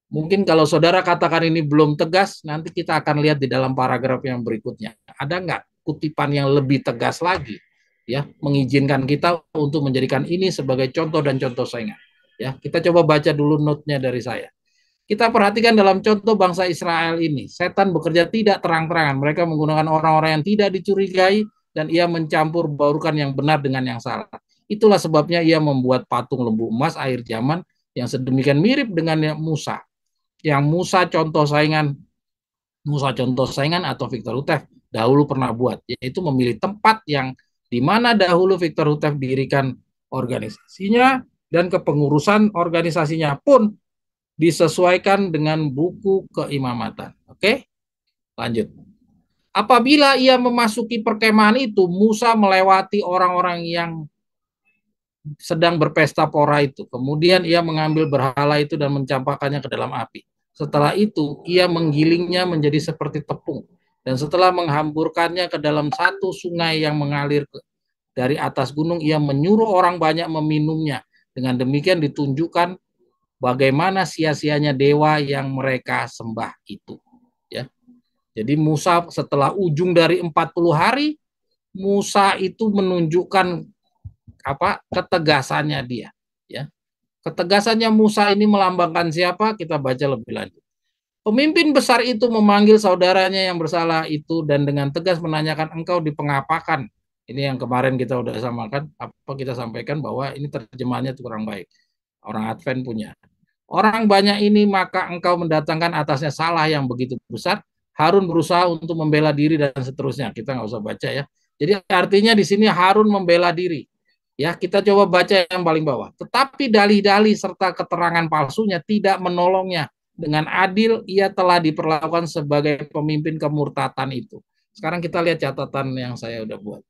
Mungkin kalau saudara katakan ini belum tegas, nanti kita akan lihat di dalam paragraf yang berikutnya. Ada nggak kutipan yang lebih tegas lagi, ya, mengizinkan kita untuk menjadikan ini sebagai contoh dan contoh saingan. Ya, kita coba baca dulu note-nya dari saya. Kita perhatikan dalam contoh bangsa Israel ini, setan bekerja tidak terang-terangan. Mereka menggunakan orang-orang yang tidak dicurigai dan ia mencampur baurukan yang benar dengan yang salah. Itulah sebabnya ia membuat patung lembu emas akhir zaman yang sedemikian mirip dengan Musa yang Musa contoh saingan atau Victor Hutef dahulu pernah buat, yaitu memilih tempat yang di mana dahulu Victor Hutef dirikan organisasinya dan kepengurusan organisasinya pun disesuaikan dengan buku keimamatan. Oke, lanjut. Apabila ia memasuki perkemahan itu, Musa melewati orang-orang yang sedang berpesta pora itu. Kemudian ia mengambil berhala itu dan mencampakkannya ke dalam api. Setelah itu, ia menggilingnya menjadi seperti tepung. Dan setelah menghamburkannya ke dalam satu sungai yang mengalir dari atas gunung, ia menyuruh orang banyak meminumnya. Dengan demikian ditunjukkan bagaimana sia-sianya dewa yang mereka sembah itu. Ya. Jadi Musa setelah ujung dari 40 hari, Musa itu menunjukkan ketegasannya dia, ya. Ketegasannya Musa ini melambangkan siapa? Kita baca lebih lanjut. Pemimpin besar itu memanggil saudaranya yang bersalah itu dan dengan tegas menanyakan, engkau dipengapakan? Ini yang kemarin kita udah samakan, apa kita sampaikan bahwa ini terjemahannya kurang baik. Orang Advent punya. Orang banyak ini maka engkau mendatangkan atasnya salah yang begitu besar. Harun berusaha untuk membela diri dan seterusnya. Kita nggak usah baca ya. Jadi artinya di sini Harun membela diri. Ya, kita coba baca yang paling bawah. Tetapi dalih-dalih serta keterangan palsunya tidak menolongnya. Dengan adil, ia telah diperlakukan sebagai pemimpin kemurtatan itu. Sekarang kita lihat catatan yang saya udah buat.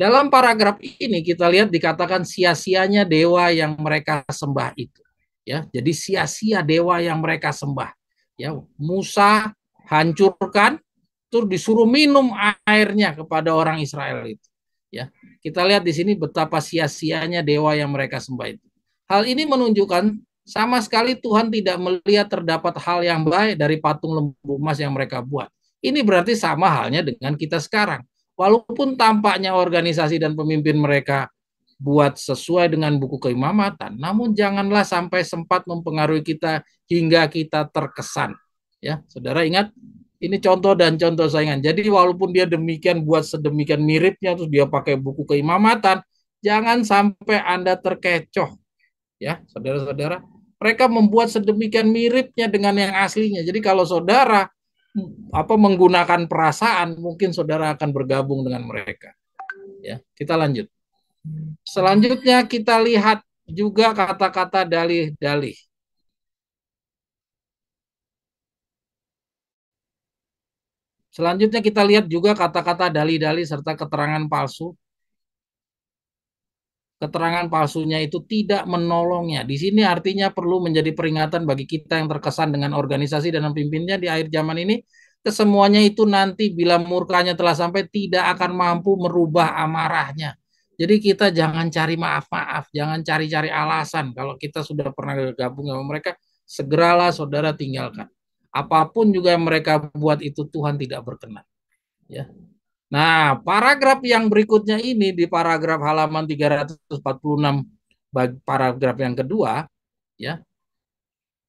Dalam paragraf ini kita lihat dikatakan sia-sianya dewa yang mereka sembah itu. Ya, jadi sia-sia dewa yang mereka sembah. Ya, Musa hancurkan, terus disuruh minum airnya kepada orang Israel itu. Ya, kita lihat di sini betapa sia-sianya dewa yang mereka sembah itu. Hal ini menunjukkan sama sekali Tuhan tidak melihat terdapat hal yang baik dari patung lembu emas yang mereka buat. Ini berarti sama halnya dengan kita sekarang. Walaupun tampaknya organisasi dan pemimpin mereka buat sesuai dengan buku keimamatan, namun janganlah sampai sempat mempengaruhi kita hingga kita terkesan. Ya, saudara ingat, ini contoh dan contoh saingan. Jadi walaupun dia demikian buat sedemikian miripnya, terus dia pakai buku keimamatan, jangan sampai Anda terkecoh. Ya, saudara-saudara, mereka membuat sedemikian miripnya dengan yang aslinya. Jadi kalau saudara menggunakan perasaan, mungkin saudara akan bergabung dengan mereka. Ya, kita lanjut. Selanjutnya kita lihat juga kata-kata dalih-dalih. Selanjutnya kita lihat juga kata-kata dalih-dalih serta keterangan palsu. Keterangan palsunya itu tidak menolongnya. Di sini artinya perlu menjadi peringatan bagi kita yang terkesan dengan organisasi dan pimpinnya di akhir zaman ini, kesemuanya itu nanti bila murkanya telah sampai tidak akan mampu merubah amarahnya. Jadi kita jangan cari maaf-maaf, jangan cari-cari alasan. Kalau kita sudah pernah gabung sama mereka, segeralah saudara tinggalkan. Apapun juga yang mereka buat itu Tuhan tidak berkenan. Ya. Nah, paragraf yang berikutnya ini di paragraf halaman 346, paragraf yang kedua, ya.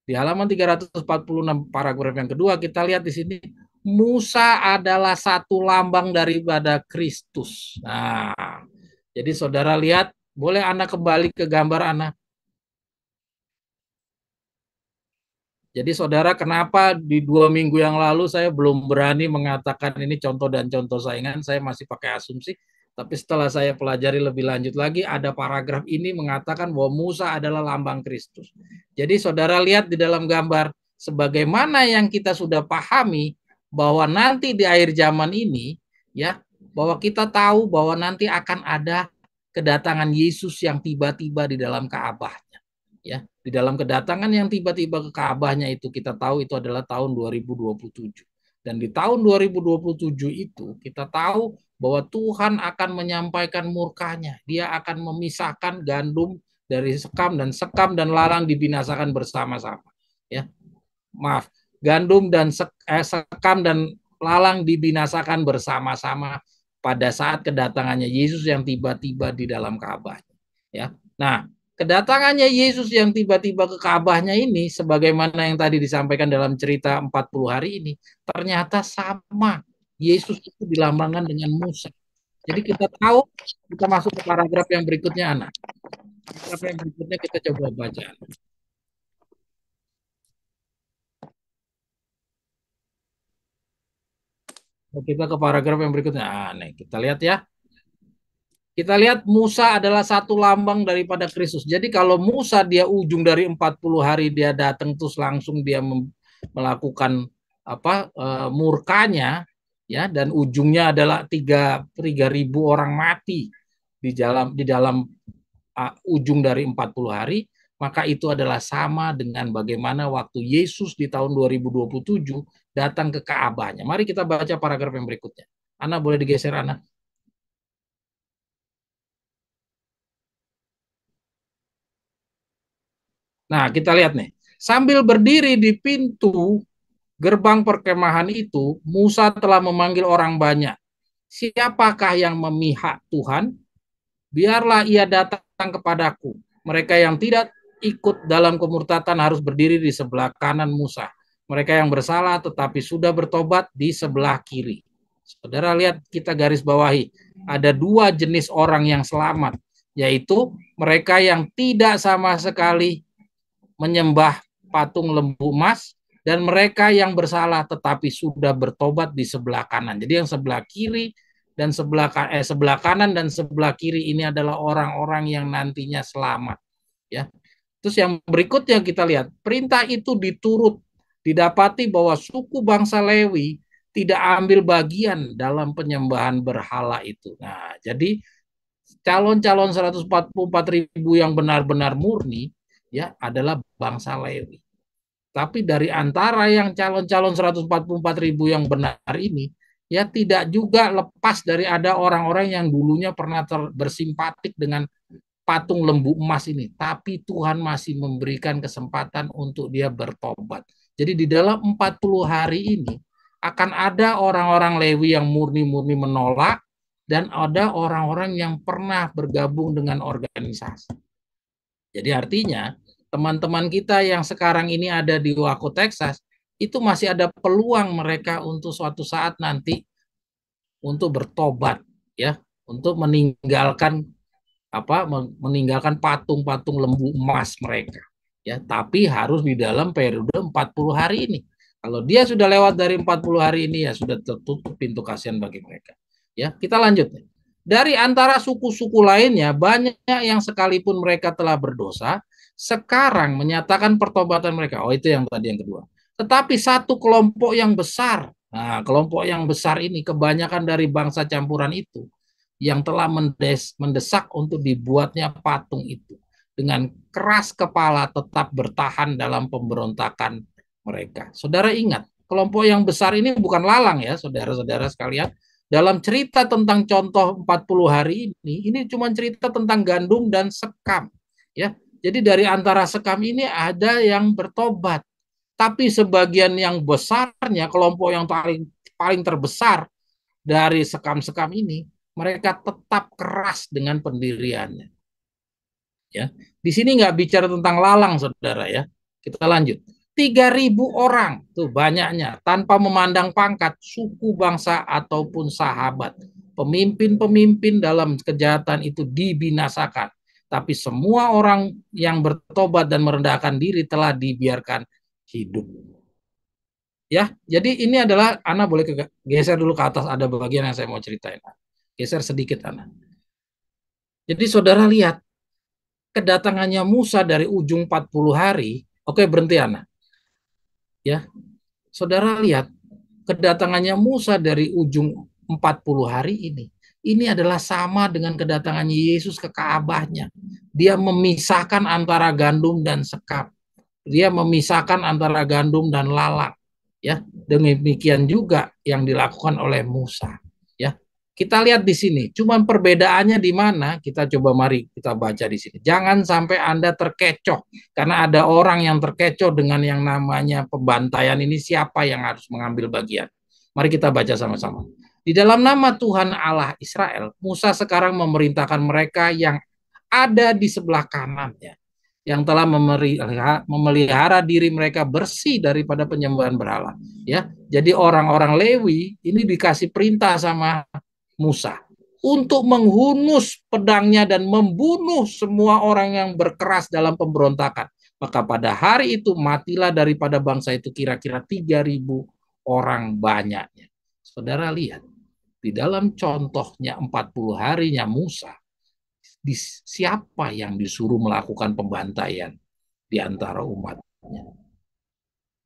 Di halaman 346 paragraf yang kedua kita lihat di sini Musa adalah satu lambang daripada Kristus. Nah, jadi saudara lihat, boleh Anda kembali ke gambar Anda. Jadi saudara, kenapa di 2 minggu yang lalu saya belum berani mengatakan ini contoh dan contoh saingan, saya masih pakai asumsi. Tapi setelah saya pelajari lebih lanjut lagi, ada paragraf ini mengatakan bahwa Musa adalah lambang Kristus. Jadi saudara lihat di dalam gambar, sebagaimana yang kita sudah pahami bahwa nanti di akhir zaman ini, ya, bahwa kita tahu bahwa nanti akan ada kedatangan Yesus yang tiba-tiba di dalam Ka'bah. Ya, di dalam kedatangan yang tiba-tiba ke Ka'bahnya itu kita tahu itu adalah tahun 2027. Dan di tahun 2027 itu kita tahu bahwa Tuhan akan menyampaikan murkanya. Dia akan memisahkan gandum dari sekam dan lalang dibinasakan bersama-sama. Ya, maaf, gandum dan sekam dan lalang dibinasakan bersama-sama pada saat kedatangannya Yesus yang tiba-tiba di dalam Ka'bah. Ya, nah, kedatangannya Yesus yang tiba-tiba ke Ka'bahnya ini, sebagaimana yang tadi disampaikan dalam cerita 40 hari ini, ternyata sama. Yesus itu dilambangkan dengan Musa. Jadi kita tahu, kita masuk ke paragraf yang berikutnya, anak. Paragraf yang berikutnya kita coba baca. Kita ke paragraf yang berikutnya. Nih, kita lihat ya. Kita lihat Musa adalah satu lambang daripada Kristus. Jadi kalau Musa dia ujung dari 40 hari dia datang terus langsung dia melakukan murkanya, ya, dan ujungnya adalah 3.000 orang mati di dalam ujung dari 40 hari, maka itu adalah sama dengan bagaimana waktu Yesus di tahun 2027 datang ke Ka'bahnya. Mari kita baca paragraf yang berikutnya. Ana boleh digeser, Ana? Nah, kita lihat nih. Sambil berdiri di pintu gerbang perkemahan itu, Musa telah memanggil orang banyak. Siapakah yang memihak Tuhan? Biarlah ia datang kepadaku. Mereka yang tidak ikut dalam kemurtatan harus berdiri di sebelah kanan Musa. Mereka yang bersalah tetapi sudah bertobat di sebelah kiri. Saudara lihat, kita garis bawahi. Ada dua jenis orang yang selamat, yaitu mereka yang tidak sama sekali menyembah patung lembu emas, dan mereka yang bersalah tetapi sudah bertobat di sebelah kanan. Jadi yang sebelah kiri dan sebelah kanan dan sebelah kiri ini adalah orang-orang yang nantinya selamat. Ya. Terus yang berikutnya kita lihat, perintah itu didapati bahwa suku bangsa Lewi tidak ambil bagian dalam penyembahan berhala itu. Nah, jadi calon-calon 144.000 yang benar-benar murni ya adalah bangsa Lewi. Tapi dari antara yang calon-calon 144.000 yang benar ini, ya tidak juga lepas dari ada orang-orang yang dulunya pernah bersimpatik dengan patung lembu emas ini. Tapi Tuhan masih memberikan kesempatan untuk dia bertobat. Jadi di dalam 40 hari ini, akan ada orang-orang Lewi yang murni-murni menolak, dan ada orang-orang yang pernah bergabung dengan organisasi. Jadi artinya, teman-teman kita yang sekarang ini ada di Waco, Texas, itu masih ada peluang mereka untuk suatu saat nanti untuk bertobat, ya, untuk meninggalkan patung-patung lembu emas mereka, ya, tapi harus di dalam periode 40 hari ini. Kalau dia sudah lewat dari 40 hari ini, ya sudah tertutup pintu kasihan bagi mereka. Ya, kita lanjut. Dari antara suku-suku lainnya, banyak yang sekalipun mereka telah berdosa, sekarang menyatakan pertobatan mereka. Oh, itu yang tadi yang kedua. Tetapi satu kelompok yang besar, nah, kelompok yang besar ini kebanyakan dari bangsa campuran itu, yang telah mendesak untuk dibuatnya patung itu. Dengan keras kepala tetap bertahan dalam pemberontakan mereka. Saudara ingat, Kelompok yang besar ini bukan lalang ya, saudara-saudara sekalian. Dalam cerita tentang contoh 40 hari ini cuma cerita tentang gandum dan sekam. Ya, jadi dari antara sekam ini ada yang bertobat. Tapi sebagian yang besarnya, kelompok yang paling paling terbesar dari sekam-sekam ini, mereka tetap keras dengan pendiriannya. Ya, di sini nggak bicara tentang lalang, saudara ya. Kita lanjut. 3.000 orang tuh banyaknya tanpa memandang pangkat, suku, bangsa ataupun sahabat. Pemimpin-pemimpin dalam kejahatan itu dibinasakan. Tapi semua orang yang bertobat dan merendahkan diri telah dibiarkan hidup. Ya, jadi ini adalah Ana boleh geser dulu ke atas, ada bagian yang saya mau ceritain. Geser sedikit Ana. Jadi saudara lihat kedatangannya Musa dari ujung 40 hari. Oke, berhenti Ana. Ya, saudara lihat kedatangannya Musa dari ujung 40 hari ini. Ini adalah sama dengan kedatangannya Yesus ke Ka'bahnya. Dia memisahkan antara gandum dan sekam. Dia memisahkan antara gandum dan lalang. Ya, demikian juga yang dilakukan oleh Musa. Ya, kita lihat di sini. Cuman perbedaannya di mana? Kita coba mari kita baca di sini. Jangan sampai Anda terkecoh karena ada orang yang terkecoh dengan yang namanya pembantaian ini, siapa yang harus mengambil bagian. Mari kita baca sama-sama. Di dalam nama Tuhan Allah Israel, Musa sekarang memerintahkan mereka yang ada di sebelah kanannya, yang telah memelihara diri mereka bersih daripada penyembahan berhala. Ya, jadi orang-orang Lewi ini dikasih perintah sama Musa untuk menghunus pedangnya dan membunuh semua orang yang berkeras dalam pemberontakan. Maka pada hari itu matilah daripada bangsa itu kira-kira 3.000 orang banyaknya. Saudara lihat, di dalam contohnya 40 harinya Musa, siapa yang disuruh melakukan pembantaian di antara umatnya?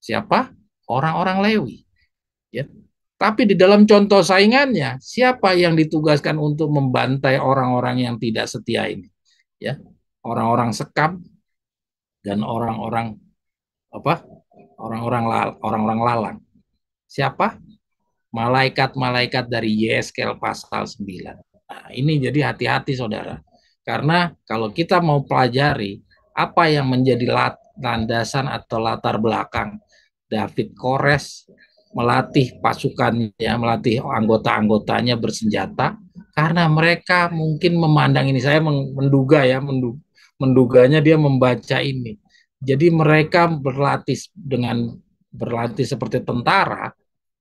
Siapa? Orang-orang Lewi. Ya. Tapi di dalam contoh saingannya, siapa yang ditugaskan untuk membantai orang-orang yang tidak setia ini? Ya, orang-orang sekam dan orang-orang apa? Orang-orang lalang. Siapa? Malaikat-malaikat dari Yeskel pasal 9. Nah, ini jadi hati-hati saudara. Karena kalau kita mau pelajari apa yang menjadi landasan atau latar belakang David Kores melatih pasukannya, melatih anggota-anggotanya bersenjata, karena mereka mungkin memandang ini, saya menduga ya, menduganya dia membaca ini. Jadi mereka berlatih seperti tentara,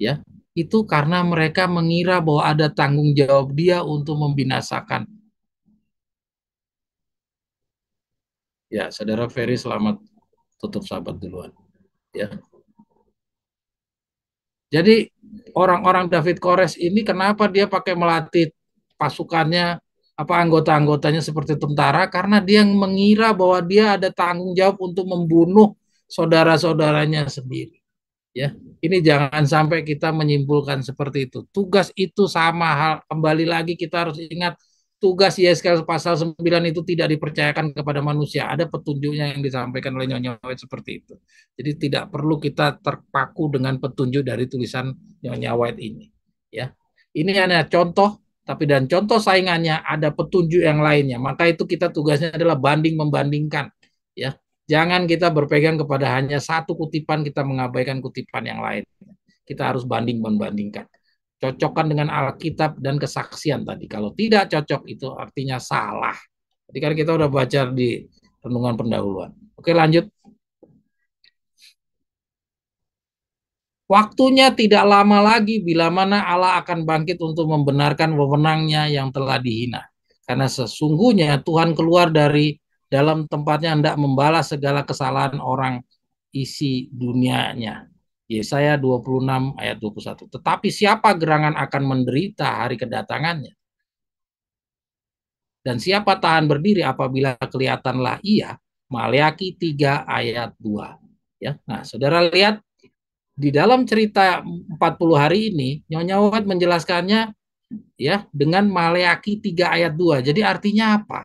ya, itu karena mereka mengira bahwa ada tanggung jawab dia untuk membinasakan. Ya, saudara Ferry selamat tutup sahabat duluan. Ya. Jadi orang-orang David Kores ini kenapa dia pakai melatih pasukannya, apa anggota-anggotanya seperti tentara, karena dia mengira bahwa dia ada tanggung jawab untuk membunuh saudara-saudaranya sendiri. Ya, ini jangan sampai kita menyimpulkan seperti itu. Tugas itu sama hal, kembali lagi kita harus ingat tugas Yeskel pasal 9 itu tidak dipercayakan kepada manusia. Ada petunjuknya yang disampaikan oleh Nyonya White seperti itu. Jadi tidak perlu kita terpaku dengan petunjuk dari tulisan Nyonya White ini. Ya, ini hanya contoh, tapi dan contoh saingannya ada petunjuk yang lainnya. Maka itu kita tugasnya adalah banding membandingkan. Ya, jangan kita berpegang kepada hanya satu kutipan, kita mengabaikan kutipan yang lain. Kita harus banding membandingkan. Cocokkan dengan Alkitab dan kesaksian tadi. Kalau tidak cocok itu artinya salah. Jadi kan kita udah baca di renungan pendahuluan. Oke, lanjut. Waktunya tidak lama lagi bila mana Allah akan bangkit untuk membenarkan wewenangnya yang telah dihina. Karena sesungguhnya Tuhan keluar dari dalam tempatnya hendak membalas segala kesalahan orang isi dunianya. Yesaya 26 ayat 21. Tetapi siapa gerangan akan menderita hari kedatangannya? Dan siapa tahan berdiri apabila kelihatanlah ia? Maleakhi 3 ayat 2. Ya. Nah, saudara lihat di dalam cerita 40 hari ini, Nyonya White menjelaskannya ya dengan Maleakhi 3 ayat 2. Jadi artinya apa?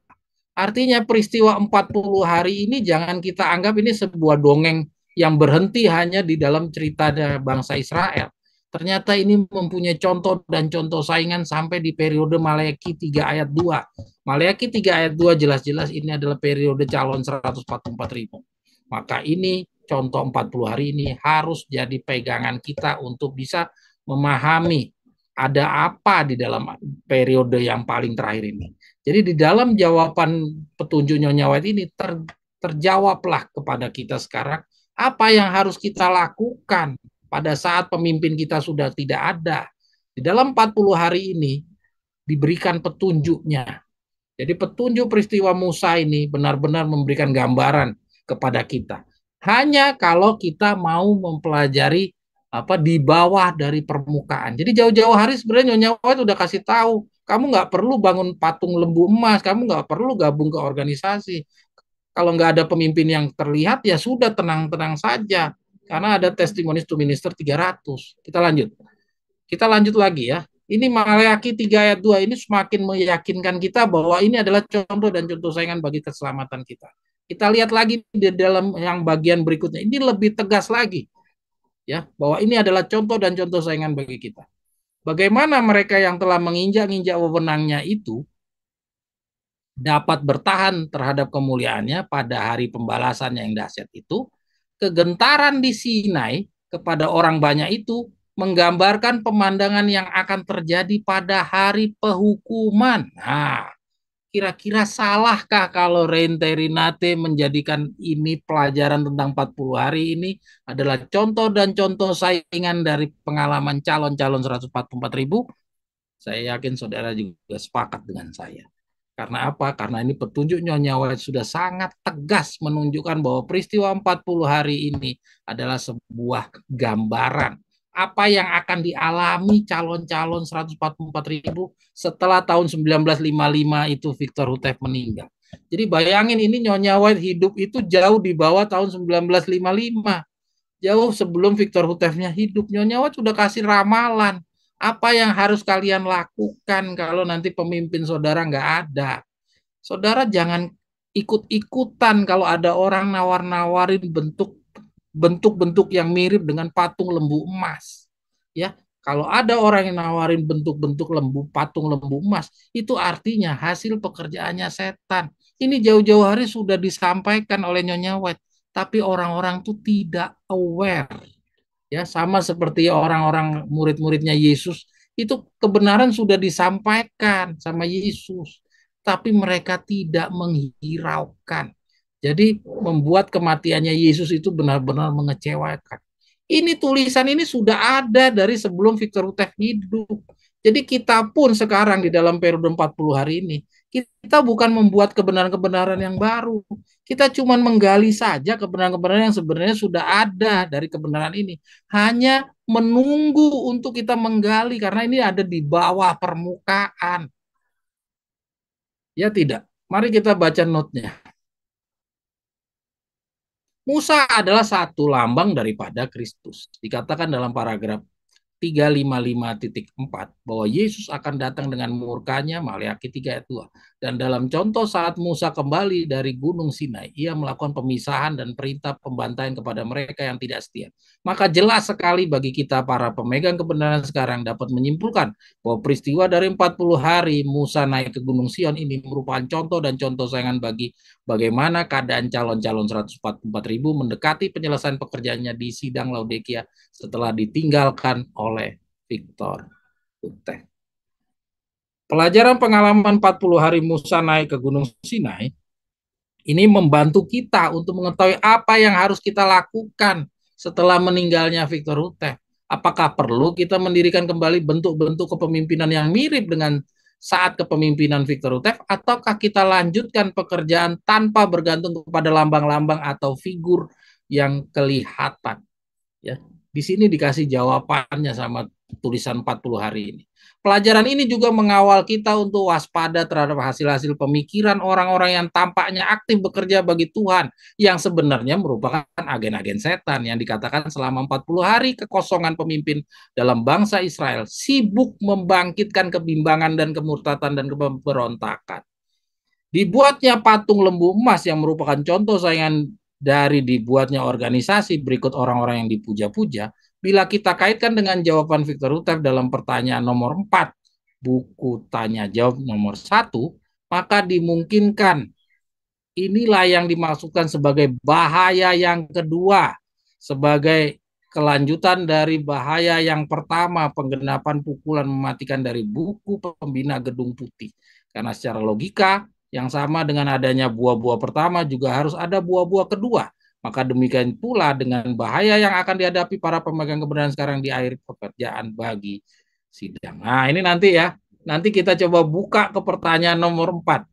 Artinya peristiwa 40 hari ini jangan kita anggap ini sebuah dongeng yang berhenti hanya di dalam cerita bangsa Israel. Ternyata ini mempunyai contoh dan contoh saingan sampai di periode Maleakhi 3 ayat 2. Maleakhi 3 ayat 2 jelas-jelas ini adalah periode calon 144.000. Maka ini contoh 40 hari ini harus jadi pegangan kita untuk bisa memahami ada apa di dalam periode yang paling terakhir ini. Jadi di dalam jawaban petunjuk Nyonya White ini terjawablah kepada kita sekarang apa yang harus kita lakukan pada saat pemimpin kita sudah tidak ada. Di dalam 40 hari ini diberikan petunjuknya. Jadi petunjuk peristiwa Musa ini benar-benar memberikan gambaran kepada kita. Hanya kalau kita mau mempelajari apa di bawah dari permukaan. Jadi jauh-jauh hari sebenarnya Nyonya White udah kasih tahu, kamu nggak perlu bangun patung lembu emas, kamu nggak perlu gabung ke organisasi. Kalau nggak ada pemimpin yang terlihat, ya sudah tenang-tenang saja. Karena ada testimonies to minister 300. Kita lanjut lagi ya. Ini Maleakhi 3 ayat 2 ini semakin meyakinkan kita bahwa ini adalah contoh dan contoh saingan bagi keselamatan kita. Kita lihat lagi di dalam yang bagian berikutnya. Ini lebih tegas lagi ya, bahwa ini adalah contoh dan contoh saingan bagi kita. Bagaimana mereka yang telah menginjak-injak wewenangnya itu dapat bertahan terhadap kemuliaannya pada hari pembalasan yang dahsyat itu, kegentaran di Sinai kepada orang banyak itu menggambarkan pemandangan yang akan terjadi pada hari penghukuman. Nah, kira-kira salahkah kalau Reinterinate menjadikan ini pelajaran tentang 40 hari ini adalah contoh dan contoh saingan dari pengalaman calon-calon 144.000? Saya yakin saudara juga sepakat dengan saya. Karena apa? Karena ini petunjuk Nyonya White sudah sangat tegas menunjukkan bahwa peristiwa 40 hari ini adalah sebuah gambaran apa yang akan dialami calon-calon 144.000 setelah tahun 1955 itu Victor Hutef meninggal. Jadi bayangin ini Nyonya White hidup itu jauh di bawah tahun 1955. Jauh sebelum Victor Hutefnya hidup. Nyonya White sudah kasih ramalan apa yang harus kalian lakukan kalau nanti pemimpin saudara nggak ada. Saudara jangan ikut-ikutan kalau ada orang nawar-nawarin bentuk-bentuk yang mirip dengan patung lembu emas. Ya, kalau ada orang yang nawarin bentuk-bentuk patung lembu emas, itu artinya hasil pekerjaannya setan. Ini jauh-jauh hari sudah disampaikan oleh Nyonya White, tapi orang-orang tuh tidak aware. Ya, sama seperti orang-orang murid-muridnya Yesus, itu kebenaran sudah disampaikan sama Yesus, tapi mereka tidak menghiraukan. Jadi membuat kematiannya Yesus itu benar-benar mengecewakan. Ini tulisan ini sudah ada dari sebelum Victor Hutef hidup. Jadi kita pun sekarang di dalam periode 40 hari ini, kita bukan membuat kebenaran-kebenaran yang baru. Kita cuma menggali saja kebenaran-kebenaran yang sebenarnya sudah ada dari kebenaran ini. Hanya menunggu untuk kita menggali karena ini ada di bawah permukaan. Ya tidak? Mari kita baca notnya. Musa adalah satu lambang daripada Kristus. Dikatakan dalam paragraf 355.4 bahwa Yesus akan datang dengan murkanya, Maleakhi 3 ayat 2. Dan dalam contoh saat Musa kembali dari Gunung Sinai, ia melakukan pemisahan dan perintah pembantaian kepada mereka yang tidak setia. Maka jelas sekali bagi kita para pemegang kebenaran sekarang dapat menyimpulkan bahwa peristiwa dari 40 hari Musa naik ke Gunung Sion ini merupakan contoh dan contoh saingan bagi bagaimana keadaan calon-calon 144.000 mendekati penyelesaian pekerjaannya di sidang Laodikia setelah ditinggalkan oleh Victor Hutef. Pelajaran pengalaman 40 hari Musa naik ke Gunung Sinai ini membantu kita untuk mengetahui apa yang harus kita lakukan setelah meninggalnya Victor Hutef. Apakah perlu kita mendirikan kembali bentuk-bentuk kepemimpinan yang mirip dengan saat kepemimpinan Victor Hutef, ataukah kita lanjutkan pekerjaan tanpa bergantung kepada lambang-lambang atau figur yang kelihatan? Ya, di sini dikasih jawabannya sama tulisan 40 hari ini. Pelajaran ini juga mengawal kita untuk waspada terhadap hasil-hasil pemikiran orang-orang yang tampaknya aktif bekerja bagi Tuhan, yang sebenarnya merupakan agen-agen setan yang dikatakan selama 40 hari kekosongan pemimpin dalam bangsa Israel sibuk membangkitkan kebimbangan dan kemurtatan dan pemberontakan. Dibuatnya patung lembu emas yang merupakan contoh saingan dari dibuatnya organisasi berikut orang-orang yang dipuja-puja, bila kita kaitkan dengan jawaban Victor Hutef dalam pertanyaan nomor 4, buku tanya jawab nomor 1, maka dimungkinkan inilah yang dimaksudkan sebagai bahaya yang kedua, sebagai kelanjutan dari bahaya yang pertama, penggenapan pukulan mematikan dari buku pembina Gedung Putih. Karena secara logika, yang sama dengan adanya buah-buah pertama juga harus ada buah-buah kedua. Maka demikian pula dengan bahaya yang akan dihadapi para pemegang kebenaran sekarang di akhir pekerjaan bagi sidang. Nah, ini nanti ya. Nanti kita coba buka ke pertanyaan nomor 4.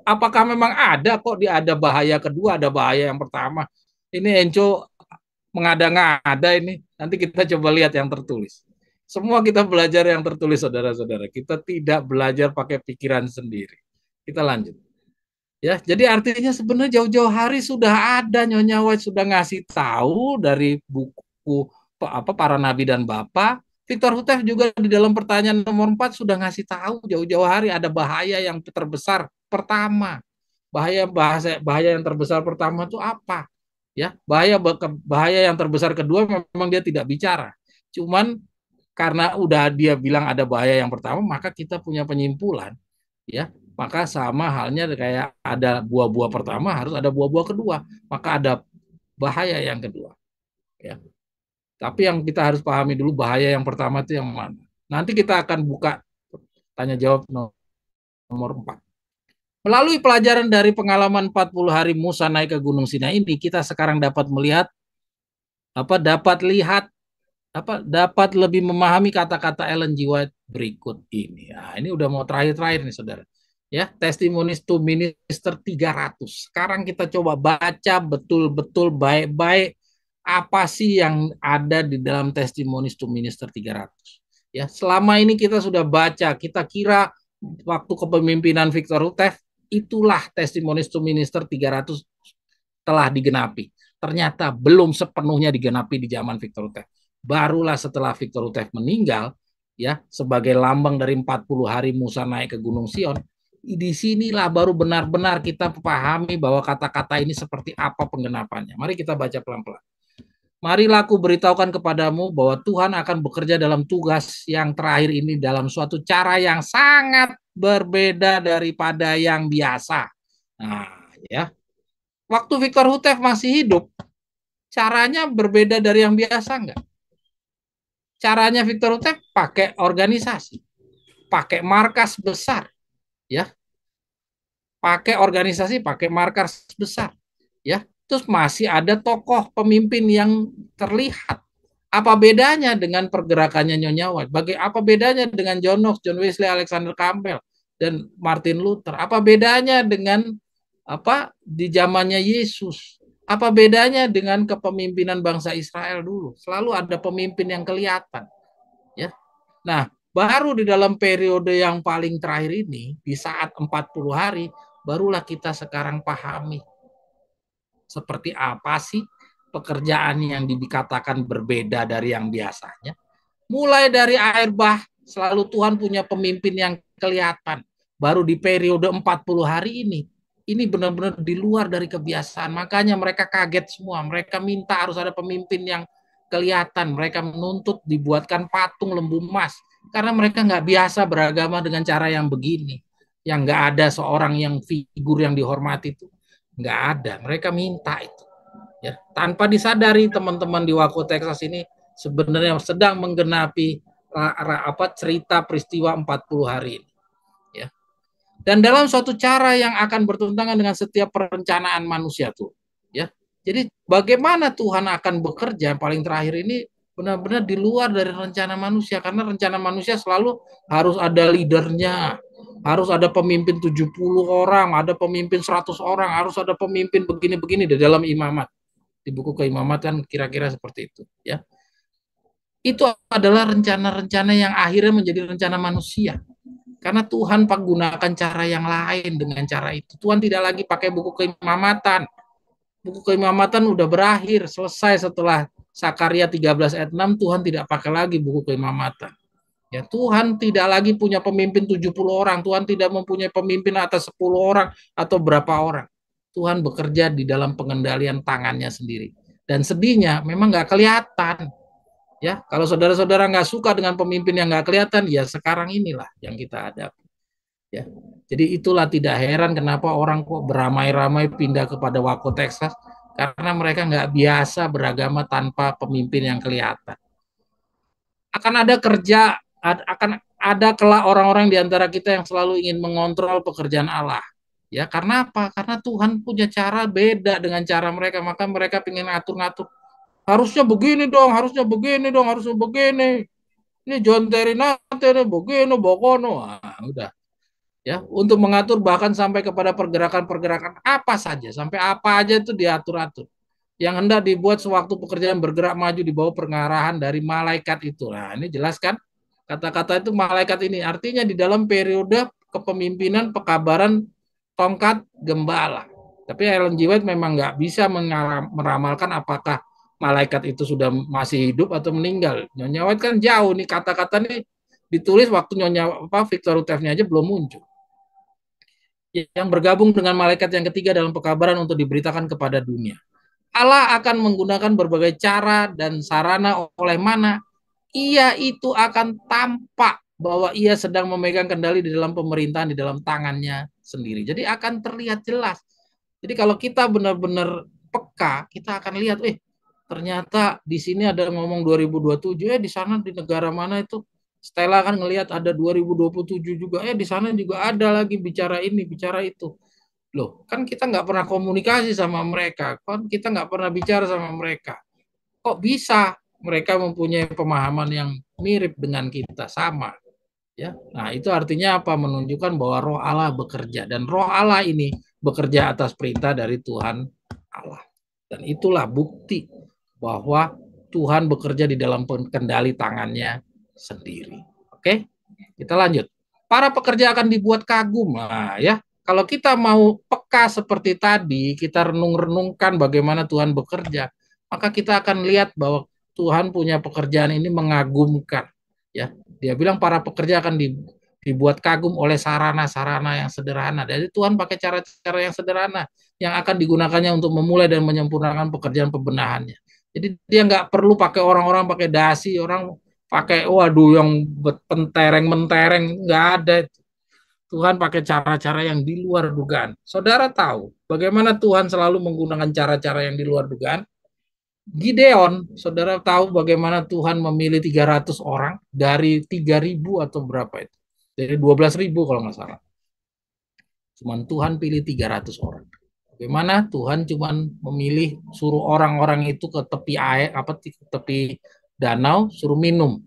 Apakah memang ada kok ada bahaya kedua, ada bahaya yang pertama? Ini Enco mengada-ngada ini. Nanti kita coba lihat yang tertulis. Semua kita belajar yang tertulis, saudara-saudara. Kita tidak belajar pakai pikiran sendiri. Kita lanjut. Ya, jadi artinya sebenarnya jauh-jauh hari sudah ada Nyonya White sudah ngasih tahu dari buku para nabi dan bapa. Victor Hutef juga di dalam pertanyaan nomor 4 sudah ngasih tahu jauh-jauh hari ada bahaya yang terbesar pertama. Bahaya yang terbesar pertama itu apa? Ya, bahaya yang terbesar kedua memang dia tidak bicara. Cuman karena udah dia bilang ada bahaya yang pertama, maka kita punya penyimpulan, ya. Maka sama halnya kayak ada buah-buah pertama harus ada buah-buah kedua, maka ada bahaya yang kedua, ya. Tapi yang kita harus pahami dulu bahaya yang pertama itu yang mana. Nanti kita akan buka tanya jawab nomor 4. Melalui pelajaran dari pengalaman 40 hari Musa naik ke Gunung Sinai ini, kita sekarang dapat melihat dapat lebih memahami kata-kata Ellen G. White berikut ini. Nah, ini udah mau terakhir-terakhir nih, saudara. Ya, Testimonies to Minister 300. Sekarang kita coba baca betul-betul baik-baik apa sih yang ada di dalam Testimonies to Minister 300. Ya, selama ini kita sudah baca, kita kira waktu kepemimpinan Victor Hutef itulah Testimonies to Minister 300 telah digenapi. Ternyata belum sepenuhnya digenapi di zaman Victor Hutef. Barulah setelah Victor Hutef meninggal, ya, sebagai lambang dari 40 hari Musa naik ke Gunung Sion, di sinilah baru benar-benar kita pahami bahwa kata-kata ini seperti apa penggenapannya. Mari kita baca pelan-pelan. Marilah aku beritahukan kepadamu bahwa Tuhan akan bekerja dalam tugas yang terakhir ini dalam suatu cara yang sangat berbeda daripada yang biasa. Nah, ya. Waktu Victor Hutef masih hidup, caranya berbeda dari yang biasa enggak? Caranya Victor Hutef pakai organisasi, pakai markas besar, ya, pakai organisasi, pakai markas besar, ya. Terus masih ada tokoh pemimpin yang terlihat. Apa bedanya dengan pergerakannya Nyonya White? Apa bedanya dengan John Knox, John Wesley, Alexander Campbell, dan Martin Luther? Apa bedanya dengan di zamannya Yesus? Apa bedanya dengan kepemimpinan bangsa Israel dulu? Selalu ada pemimpin yang kelihatan, ya. Nah, baru di dalam periode yang paling terakhir ini, di saat 40 hari, barulah kita sekarang pahami seperti apa sih pekerjaan yang dikatakan berbeda dari yang biasanya. Mulai dari air bah, selalu Tuhan punya pemimpin yang kelihatan. Baru di periode 40 hari ini benar-benar di luar dari kebiasaan. Makanya mereka kaget semua. Mereka minta harus ada pemimpin yang kelihatan. Mereka menuntut dibuatkan patung lembu emas. Karena mereka nggak biasa beragama dengan cara yang begini. Yang nggak ada seorang yang figur yang dihormati itu. Nggak ada. Mereka minta itu. Ya, tanpa disadari teman-teman di Waco Texas ini sebenarnya sedang menggenapi cerita peristiwa 40 hari ini. Ya. Dan dalam suatu cara yang akan bertentangan dengan setiap perencanaan manusia tuh. Ya. Jadi bagaimana Tuhan akan bekerja paling terakhir ini benar-benar di luar dari rencana manusia. Karena rencana manusia selalu harus ada leadernya, harus ada pemimpin 70 orang, ada pemimpin 100 orang, harus ada pemimpin begini-begini di dalam imamat. Di buku keimamat kan kira-kira seperti itu, ya. Itu adalah rencana-rencana yang akhirnya menjadi rencana manusia. Karena Tuhan gunakan cara yang lain dengan cara itu. Tuhan tidak lagi pakai buku keimamatan. Buku keimamatan udah berakhir, selesai setelah Sakaria 13 ayat 6, Tuhan tidak pakai lagi buku keimamatan. Ya, Tuhan tidak lagi punya pemimpin 70 orang, Tuhan tidak mempunyai pemimpin atas 10 orang atau berapa orang. Tuhan bekerja di dalam pengendalian tangannya sendiri. Dan sedihnya memang nggak kelihatan. Ya, kalau saudara-saudara nggak suka dengan pemimpin yang nggak kelihatan, ya sekarang inilah yang kita hadapi. Ya, jadi itulah tidak heran kenapa orang kok beramai-ramai pindah kepada Waco Texas, karena mereka nggak biasa beragama tanpa pemimpin yang kelihatan. Akan ada kerja, akan ada kelak orang-orang di antara kita yang selalu ingin mengontrol pekerjaan Allah. Ya, karena apa? Karena Tuhan punya cara beda dengan cara mereka, maka mereka ingin ngatur-ngatur. Harusnya begini dong, harusnya begini dong, harusnya begini. Ini John Terry nanti begini, bokono. Nah, udah. Ya, untuk mengatur bahkan sampai kepada pergerakan-pergerakan apa saja, sampai apa aja itu diatur-atur. Yang hendak dibuat sewaktu pekerjaan bergerak maju di bawah pengarahan dari malaikat itu. Nah, ini jelas kan? Kata-kata itu malaikat ini artinya di dalam periode kepemimpinan pekabaran tongkat gembala. Tapi Ellen G. White memang nggak bisa meramalkan apakah malaikat itu sudah masih hidup atau meninggal. Nyonya White kan jauh nih, kata-kata ini ditulis waktu Nyonya Victor Rutevnya aja belum muncul. Yang bergabung dengan malaikat yang ketiga dalam pekabaran untuk diberitakan kepada dunia. Allah akan menggunakan berbagai cara dan sarana oleh mana ia itu akan tampak bahwa ia sedang memegang kendali di dalam pemerintahan, di dalam tangannya sendiri. Jadi akan terlihat jelas. Jadi kalau kita benar-benar peka, kita akan lihat, ternyata di sini ada ngomong 2027, di sana di negara mana itu Stella kan ngelihat ada 2027 juga, di sana juga ada lagi bicara ini, bicara itu. Loh, kan kita nggak pernah komunikasi sama mereka, kan kita nggak pernah bicara sama mereka. Kok bisa mereka mempunyai pemahaman yang mirip dengan kita, sama? Ya, nah itu artinya apa? Menunjukkan bahwa Roh Allah bekerja, dan Roh Allah ini bekerja atas perintah dari Tuhan Allah. Dan itulah bukti bahwa Tuhan bekerja di dalam kendali tangannya sendiri. Oke, kita lanjut. Para pekerja akan dibuat kagum. Nah, ya, kalau kita mau peka seperti tadi, kita renung-renungkan bagaimana Tuhan bekerja, maka kita akan lihat bahwa Tuhan punya pekerjaan ini mengagumkan. Ya, dia bilang para pekerja akan dibuat kagum oleh sarana-sarana yang sederhana. Jadi Tuhan pakai cara-cara yang sederhana yang akan digunakannya untuk memulai dan menyempurnakan pekerjaan pembenahannya. Jadi dia nggak perlu pakai orang-orang pakai dasi, orang pakai waduh yang pentereng-mentereng, nggak ada. Tuhan pakai cara-cara yang di luar dugaan. Saudara tahu bagaimana Tuhan selalu menggunakan cara-cara yang di luar dugaan? Gideon, saudara tahu bagaimana Tuhan memilih 300 orang dari 3.000 atau berapa itu? Dari 12.000 kalau nggak salah. Cuman Tuhan pilih 300 orang. Bagaimana Tuhan cuman memilih suruh orang-orang itu ke tepi air, ke tepi danau, suruh minum.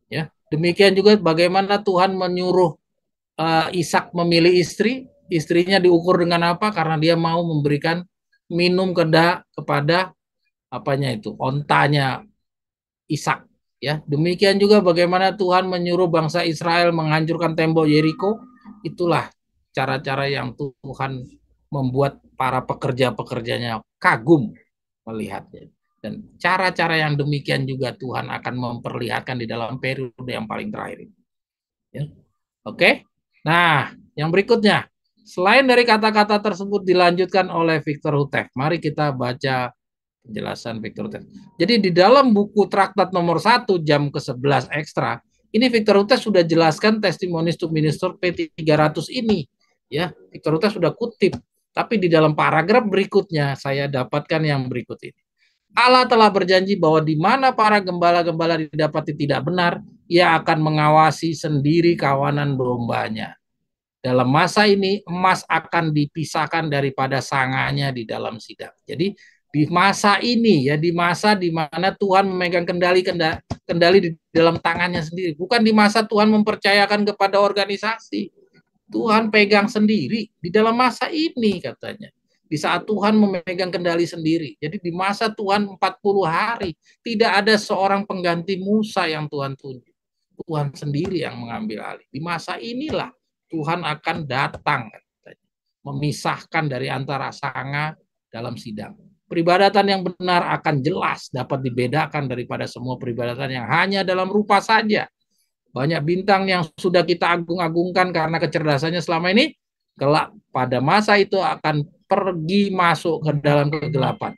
Ya, demikian juga bagaimana Tuhan menyuruh Ishak memilih istri, istrinya diukur dengan apa? Karena dia mau memberikan minum kepada apanya itu, ontanya Ishak. Ya, demikian juga bagaimana Tuhan menyuruh bangsa Israel menghancurkan tembok Yeriko. Itulah cara-cara yang Tuhan membuat para pekerja-pekerjanya kagum melihatnya. Dan cara-cara yang demikian juga Tuhan akan memperlihatkan di dalam periode yang paling terakhir. Ya. Oke. Nah, yang berikutnya, selain dari kata-kata tersebut dilanjutkan oleh Victor Houteff, mari kita baca penjelasan Victor Houteff. Jadi di dalam buku traktat nomor 1 jam ke-11 ekstra, ini Victor Houteff sudah jelaskan Testimonies to Minister P300 ini. Ya, Victor Houteff sudah kutip. Tapi di dalam paragraf berikutnya saya dapatkan yang berikut ini. Allah telah berjanji bahwa di mana para gembala-gembala didapati tidak benar, ia akan mengawasi sendiri kawanan dombanya. Dalam masa ini, emas akan dipisahkan daripada sanganya di dalam sidang. Jadi di masa ini, ya di masa di mana Tuhan memegang kendali di dalam tangannya sendiri. Bukan di masa Tuhan mempercayakan kepada organisasi. Tuhan pegang sendiri di dalam masa ini katanya. Di saat Tuhan memegang kendali sendiri. Jadi di masa Tuhan 40 hari, tidak ada seorang pengganti Musa yang Tuhan tunjuk. Tuhan sendiri yang mengambil alih. Di masa inilah Tuhan akan datang, katanya, memisahkan dari antara sanga dalam sidang. Peribadatan yang benar akan jelas dapat dibedakan daripada semua peribadatan yang hanya dalam rupa saja. Banyak bintang yang sudah kita agung-agungkan karena kecerdasannya selama ini, kelak pada masa itu akan pergi masuk ke dalam kegelapan.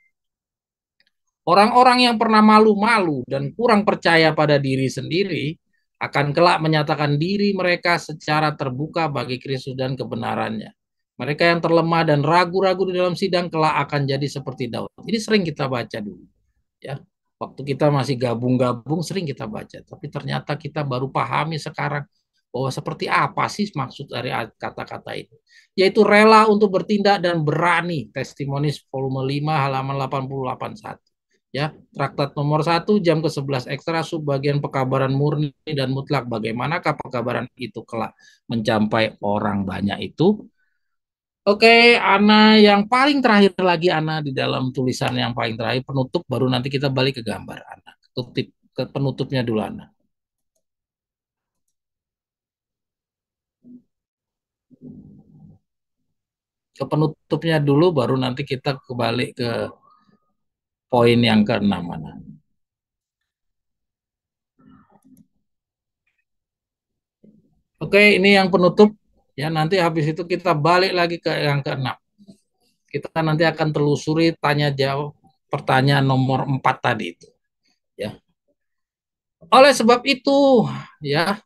Orang-orang yang pernah malu-malu dan kurang percaya pada diri sendiri akan kelak menyatakan diri mereka secara terbuka bagi Kristus dan kebenarannya. Mereka yang terlemah dan ragu-ragu di dalam sidang kelak akan jadi seperti Daud. Ini sering kita baca dulu, ya. Waktu kita masih gabung-gabung sering kita baca, tapi ternyata kita baru pahami sekarang bahwa seperti apa sih maksud dari kata-kata itu. Yaitu rela untuk bertindak dan berani. Testimonies volume 5 halaman 88.1. Ya, traktat nomor 1 jam ke-11 ekstra subbagian pekabaran murni dan mutlak. Bagaimanakah pekabaran itu kelak mencapai orang banyak itu? Oke, Ana yang paling terakhir lagi Ana di dalam tulisan yang paling terakhir penutup baru nanti kita balik ke gambar Ana. Ke penutupnya dulu Ana. Ke penutupnya dulu baru nanti kita kembali ke poin yang keenam Ana. Oke, ini yang penutup. Ya, nanti habis itu kita balik lagi ke yang keenam. Kita nanti akan telusuri tanya jawab pertanyaan nomor 4 tadi itu. Ya. Oleh sebab itu, ya,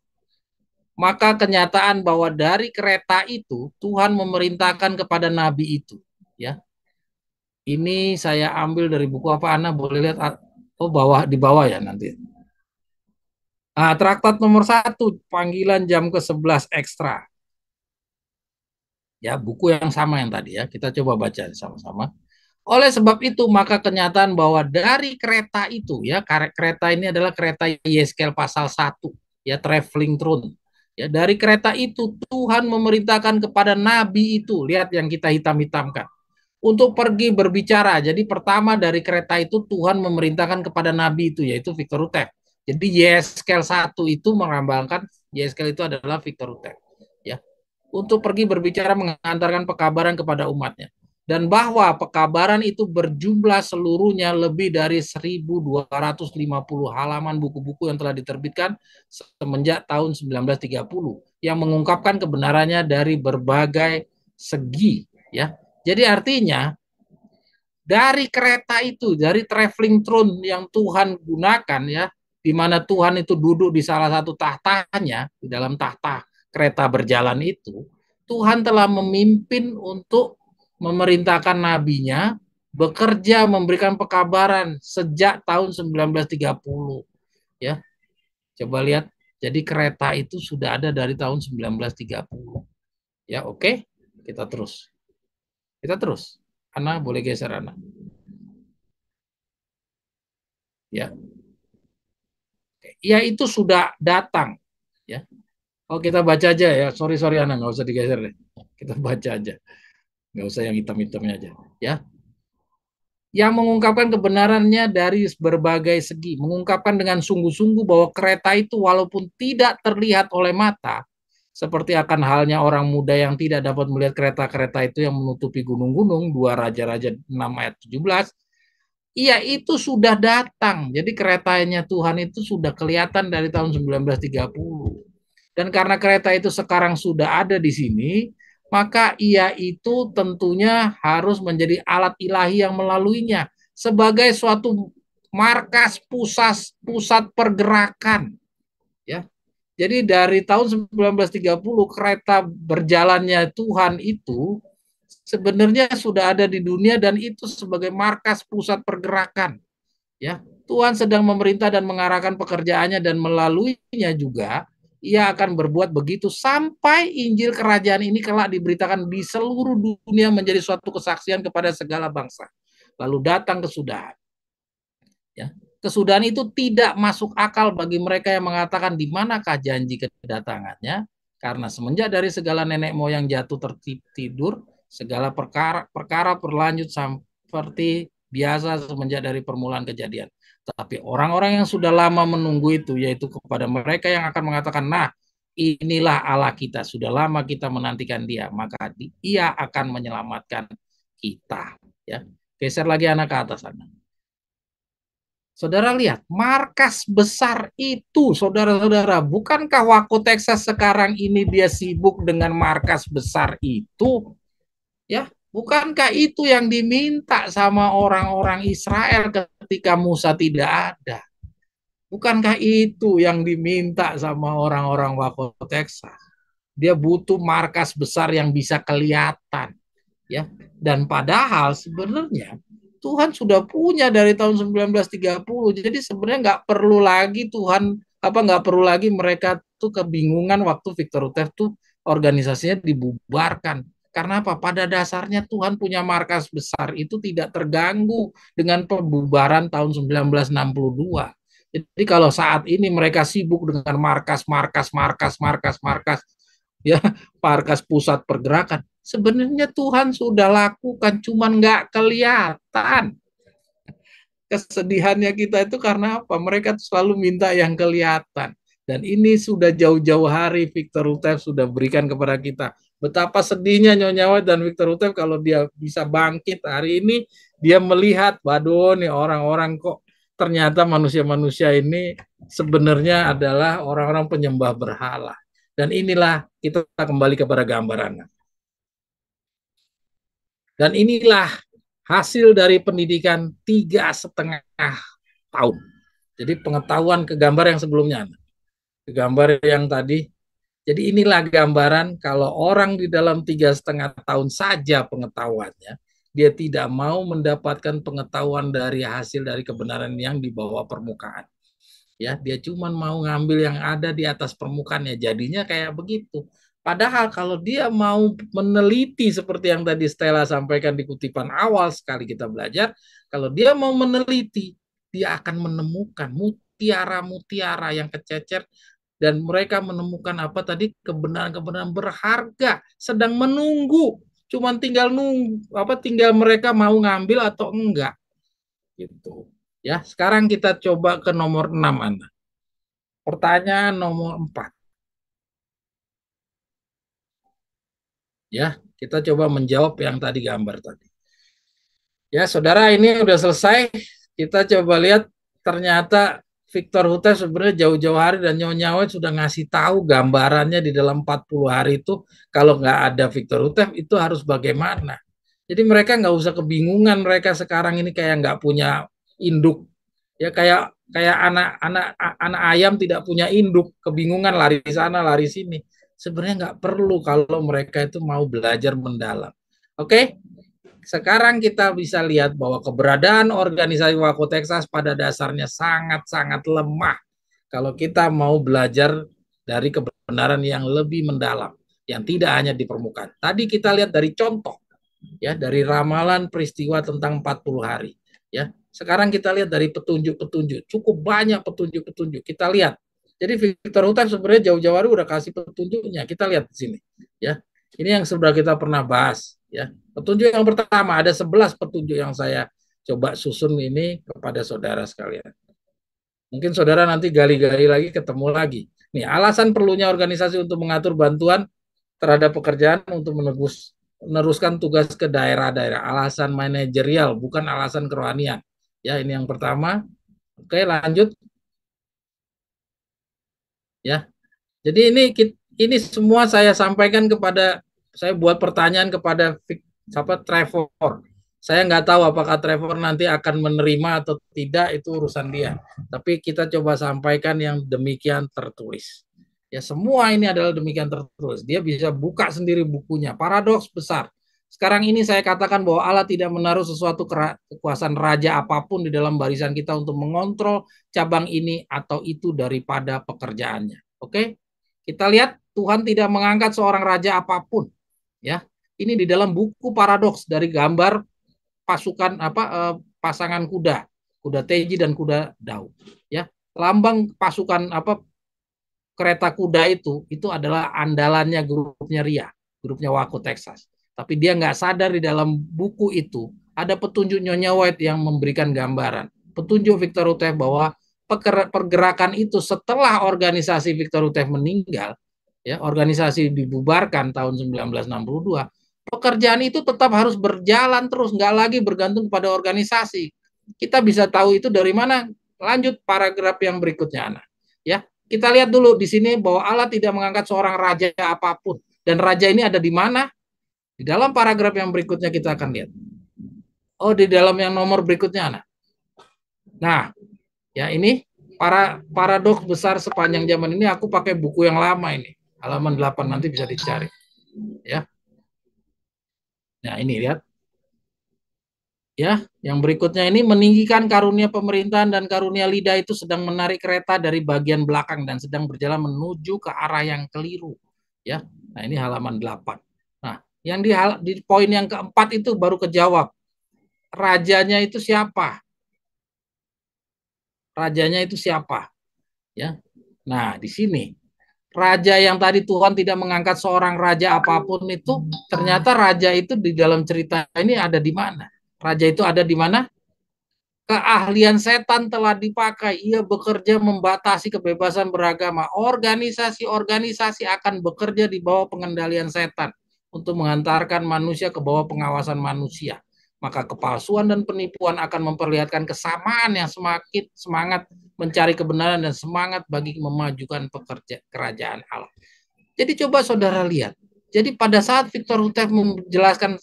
maka kenyataan bahwa dari kereta itu Tuhan memerintahkan kepada nabi itu, ya. Ini saya ambil dari buku apa Ana boleh lihat oh bawah di bawah ya nanti. Nah, traktat nomor 1 panggilan jam ke-11 ekstra. Ya, buku yang sama yang tadi ya. Kita coba baca sama-sama. Oleh sebab itu, maka kenyataan bahwa dari kereta itu, ya, kereta ini adalah kereta Yeskel pasal 1, ya, traveling throne. Ya, dari kereta itu Tuhan memerintahkan kepada nabi itu, lihat yang kita hitam-hitamkan, untuk pergi berbicara. Jadi pertama dari kereta itu Tuhan memerintahkan kepada nabi itu, yaitu Victor Utep. Jadi Yeskel 1 itu melambangkan, Yeskel itu adalah Victor Utep. Ya, untuk pergi berbicara mengantarkan pekabaran kepada umatnya. Dan bahwa pekabaran itu berjumlah seluruhnya lebih dari 1.250 halaman buku-buku yang telah diterbitkan semenjak tahun 1930 yang mengungkapkan kebenarannya dari berbagai segi, ya. Jadi artinya dari kereta itu, dari traveling throne yang Tuhan gunakan, ya, di mana Tuhan itu duduk di salah satu tahtanya, di dalam tahta kereta berjalan itu, Tuhan telah memimpin untuk memerintahkan nabinya bekerja memberikan pekabaran sejak tahun 1930, ya. Coba lihat, jadi kereta itu sudah ada dari tahun 1930. Ya, oke. Kita terus. Kita terus. Ana boleh geser Ana. Ya. Ya itu sudah datang, ya. Oh kita baca aja ya. Sorry sorry Ana, nggak usah digeser deh. Kita baca aja, nggak usah yang hitam-hitamnya aja, ya. Yang mengungkapkan kebenarannya dari berbagai segi, mengungkapkan dengan sungguh-sungguh bahwa kereta itu walaupun tidak terlihat oleh mata, seperti akan halnya orang muda yang tidak dapat melihat kereta-kereta itu yang menutupi gunung-gunung, 2 Raja-Raja 6 ayat 17, iya itu sudah datang. Jadi keretanya Tuhan itu sudah kelihatan dari tahun 1930. Dan karena kereta itu sekarang sudah ada di sini, maka ia itu tentunya harus menjadi alat ilahi yang melaluinya sebagai suatu markas pusat pergerakan, ya. Jadi dari tahun 1930 kereta berjalannya Tuhan itu sebenarnya sudah ada di dunia dan itu sebagai markas pusat pergerakan, ya. Tuhan sedang memerintah dan mengarahkan pekerjaannya dan melaluinya juga ia akan berbuat begitu sampai Injil kerajaan ini kelak diberitakan di seluruh dunia menjadi suatu kesaksian kepada segala bangsa. Lalu datang kesudahan. Ya. Kesudahan itu tidak masuk akal bagi mereka yang mengatakan di manakah janji kedatangannya, karena semenjak dari segala nenek moyang jatuh tertidur, segala perkara berlanjut seperti biasa semenjak dari permulaan kejadian. Tapi orang-orang yang sudah lama menunggu itu, yaitu kepada mereka yang akan mengatakan, nah inilah Allah kita, sudah lama kita menantikan dia, maka ia akan menyelamatkan kita. Ya. Geser lagi anak ke atas sana. Saudara lihat, markas besar itu, saudara-saudara, bukankah Waco Texas sekarang ini dia sibuk dengan markas besar itu? Ya, Bukankah itu yang diminta sama orang-orang Israel ketika Musa tidak ada? Bukankah itu yang diminta sama orang-orang Waco Texas? Dia butuh markas besar yang bisa kelihatan, ya. Dan padahal sebenarnya Tuhan sudah punya dari tahun 1930. Jadi sebenarnya nggak perlu lagi nggak perlu lagi mereka tuh kebingungan waktu Victor Utef tuh organisasinya dibubarkan. Karena apa? Pada dasarnya Tuhan punya markas besar itu tidak terganggu dengan pembubaran tahun 1962. Jadi kalau saat ini mereka sibuk dengan markas, ya, markas pusat pergerakan, sebenarnya Tuhan sudah lakukan, cuman nggak kelihatan. Kesedihannya kita itu karena apa? Mereka selalu minta yang kelihatan. Dan ini sudah jauh-jauh hari Victor Utef sudah berikan kepada kita. Betapa sedihnya Nyonya White dan Victor Utef kalau dia bisa bangkit hari ini, dia melihat, waduh nih orang-orang kok ternyata manusia-manusia ini sebenarnya adalah orang-orang penyembah berhala. Dan inilah kita kembali kepada gambaran. Dan inilah hasil dari pendidikan 3,5 tahun. Jadi pengetahuan ke gambar yang sebelumnya, ke gambar yang tadi. Jadi inilah gambaran kalau orang di dalam 3,5 tahun saja pengetahuannya, dia tidak mau mendapatkan pengetahuan dari hasil dari kebenaran yang di bawah permukaan. Ya, dia cuma mau ngambil yang ada di atas permukaannya, jadinya kayak begitu. Padahal kalau dia mau meneliti seperti yang tadi Stella sampaikan di kutipan awal sekali kita belajar, kalau dia mau meneliti, dia akan menemukan mutiara-mutiara yang kececer, dan mereka menemukan apa tadi, kebenaran-kebenaran berharga sedang menunggu, cuman tinggal nunggu apa, tinggal mereka mau ngambil atau enggak gitu. Ya, sekarang kita coba ke nomor 6 Anda. Pertanyaan nomor 4. Ya, kita coba menjawab yang tadi gambar tadi. Ya, saudara, ini udah selesai. Kita coba lihat, ternyata Victor Huta sebenarnya jauh-jauh hari dan Nyonya White sudah ngasih tahu gambarannya di dalam 40 hari itu, kalau nggak ada Victor Huta itu harus bagaimana. Jadi mereka nggak usah kebingungan, mereka sekarang ini kayak nggak punya induk. Ya, kayak kayak anak ayam tidak punya induk, kebingungan lari sana lari sini. Sebenarnya nggak perlu kalau mereka itu mau belajar mendalam. Oke, sekarang kita bisa lihat bahwa keberadaan organisasi Waco Texas pada dasarnya sangat-sangat lemah kalau kita mau belajar dari kebenaran yang lebih mendalam, yang tidak hanya di permukaan. Tadi kita lihat dari contoh, ya, dari ramalan peristiwa tentang 40 hari. Ya, sekarang kita lihat dari petunjuk-petunjuk, cukup banyak petunjuk-petunjuk. Kita lihat. Jadi Victor Hutan sebenarnya jauh-jauh hari udah kasih petunjuknya. Kita lihat di sini, ya. Ini yang sudah kita pernah bahas, ya. Petunjuk yang pertama, ada 11 petunjuk yang saya coba susun ini kepada saudara sekalian. Mungkin saudara nanti gali-gali lagi, ketemu lagi. Nih, alasan perlunya organisasi untuk mengatur bantuan terhadap pekerjaan untuk meneruskan tugas ke daerah-daerah. Alasan manajerial, bukan alasan kerohanian. Ya, ini yang pertama. Oke, lanjut. Ya, jadi ini semua saya sampaikan kepada, saya buat pertanyaan kepada Trevor. Saya nggak tahu apakah Trevor nanti akan menerima atau tidak, itu urusan dia. Tapi kita coba sampaikan yang demikian tertulis. Ya, semua ini adalah demikian tertulis. Dia bisa buka sendiri bukunya. Paradoks besar. Sekarang ini saya katakan bahwa Allah tidak menaruh sesuatu kekuasaan raja apapun di dalam barisan kita untuk mengontrol cabang ini atau itu daripada pekerjaannya. Oke? Kita lihat Tuhan tidak mengangkat seorang raja apapun, ya. Ini di dalam buku Paradoks dari gambar pasukan pasangan kuda, kuda Teji dan kuda Daud, ya. Lambang pasukan kereta kuda itu adalah andalannya grupnya Ria, grupnya Waco Texas. Tapi dia nggak sadar di dalam buku itu ada petunjuk Nyonya White yang memberikan gambaran. Petunjuk Victor Utef bahwa pergerakan itu setelah organisasi Victor Utef meninggal, ya, organisasi dibubarkan tahun 1962, pekerjaan itu tetap harus berjalan terus, nggak lagi bergantung pada organisasi. Kita bisa tahu itu dari mana? Lanjut paragraf yang berikutnya, Ana. Ya, kita lihat dulu di sini bahwa Allah tidak mengangkat seorang raja apapun. Dan raja ini ada di mana? Di dalam paragraf yang berikutnya kita akan lihat. Oh, di dalam yang nomor berikutnya, Ana. Nah, ya ini paradoks besar sepanjang zaman ini aku pakai buku yang lama ini. Halaman 8 nanti bisa dicari. Ya. Nah, ini lihat. Ya, yang berikutnya ini meninggikan karunia pemerintahan dan karunia lidah itu sedang menarik kereta dari bagian belakang dan sedang berjalan menuju ke arah yang keliru. Ya. Nah, ini halaman 8. Nah, yang di poin yang keempat itu baru kejawab. Rajanya itu siapa? Rajanya itu siapa? Ya. Nah, di sini raja yang tadi Tuhan tidak mengangkat seorang raja apapun itu, ternyata raja itu di dalam cerita ini ada di mana? Raja itu ada di mana? Keahlian setan telah dipakai. Ia bekerja membatasi kebebasan beragama. Organisasi-organisasi akan bekerja di bawah pengendalian setan untuk mengantarkan manusia ke bawah pengawasan manusia. Maka kepalsuan dan penipuan akan memperlihatkan kesamaan yang semakin semangat mencari kebenaran dan semangat bagi memajukan kerajaan Allah. Jadi coba saudara lihat. Jadi pada saat Victor Hutef menjelaskan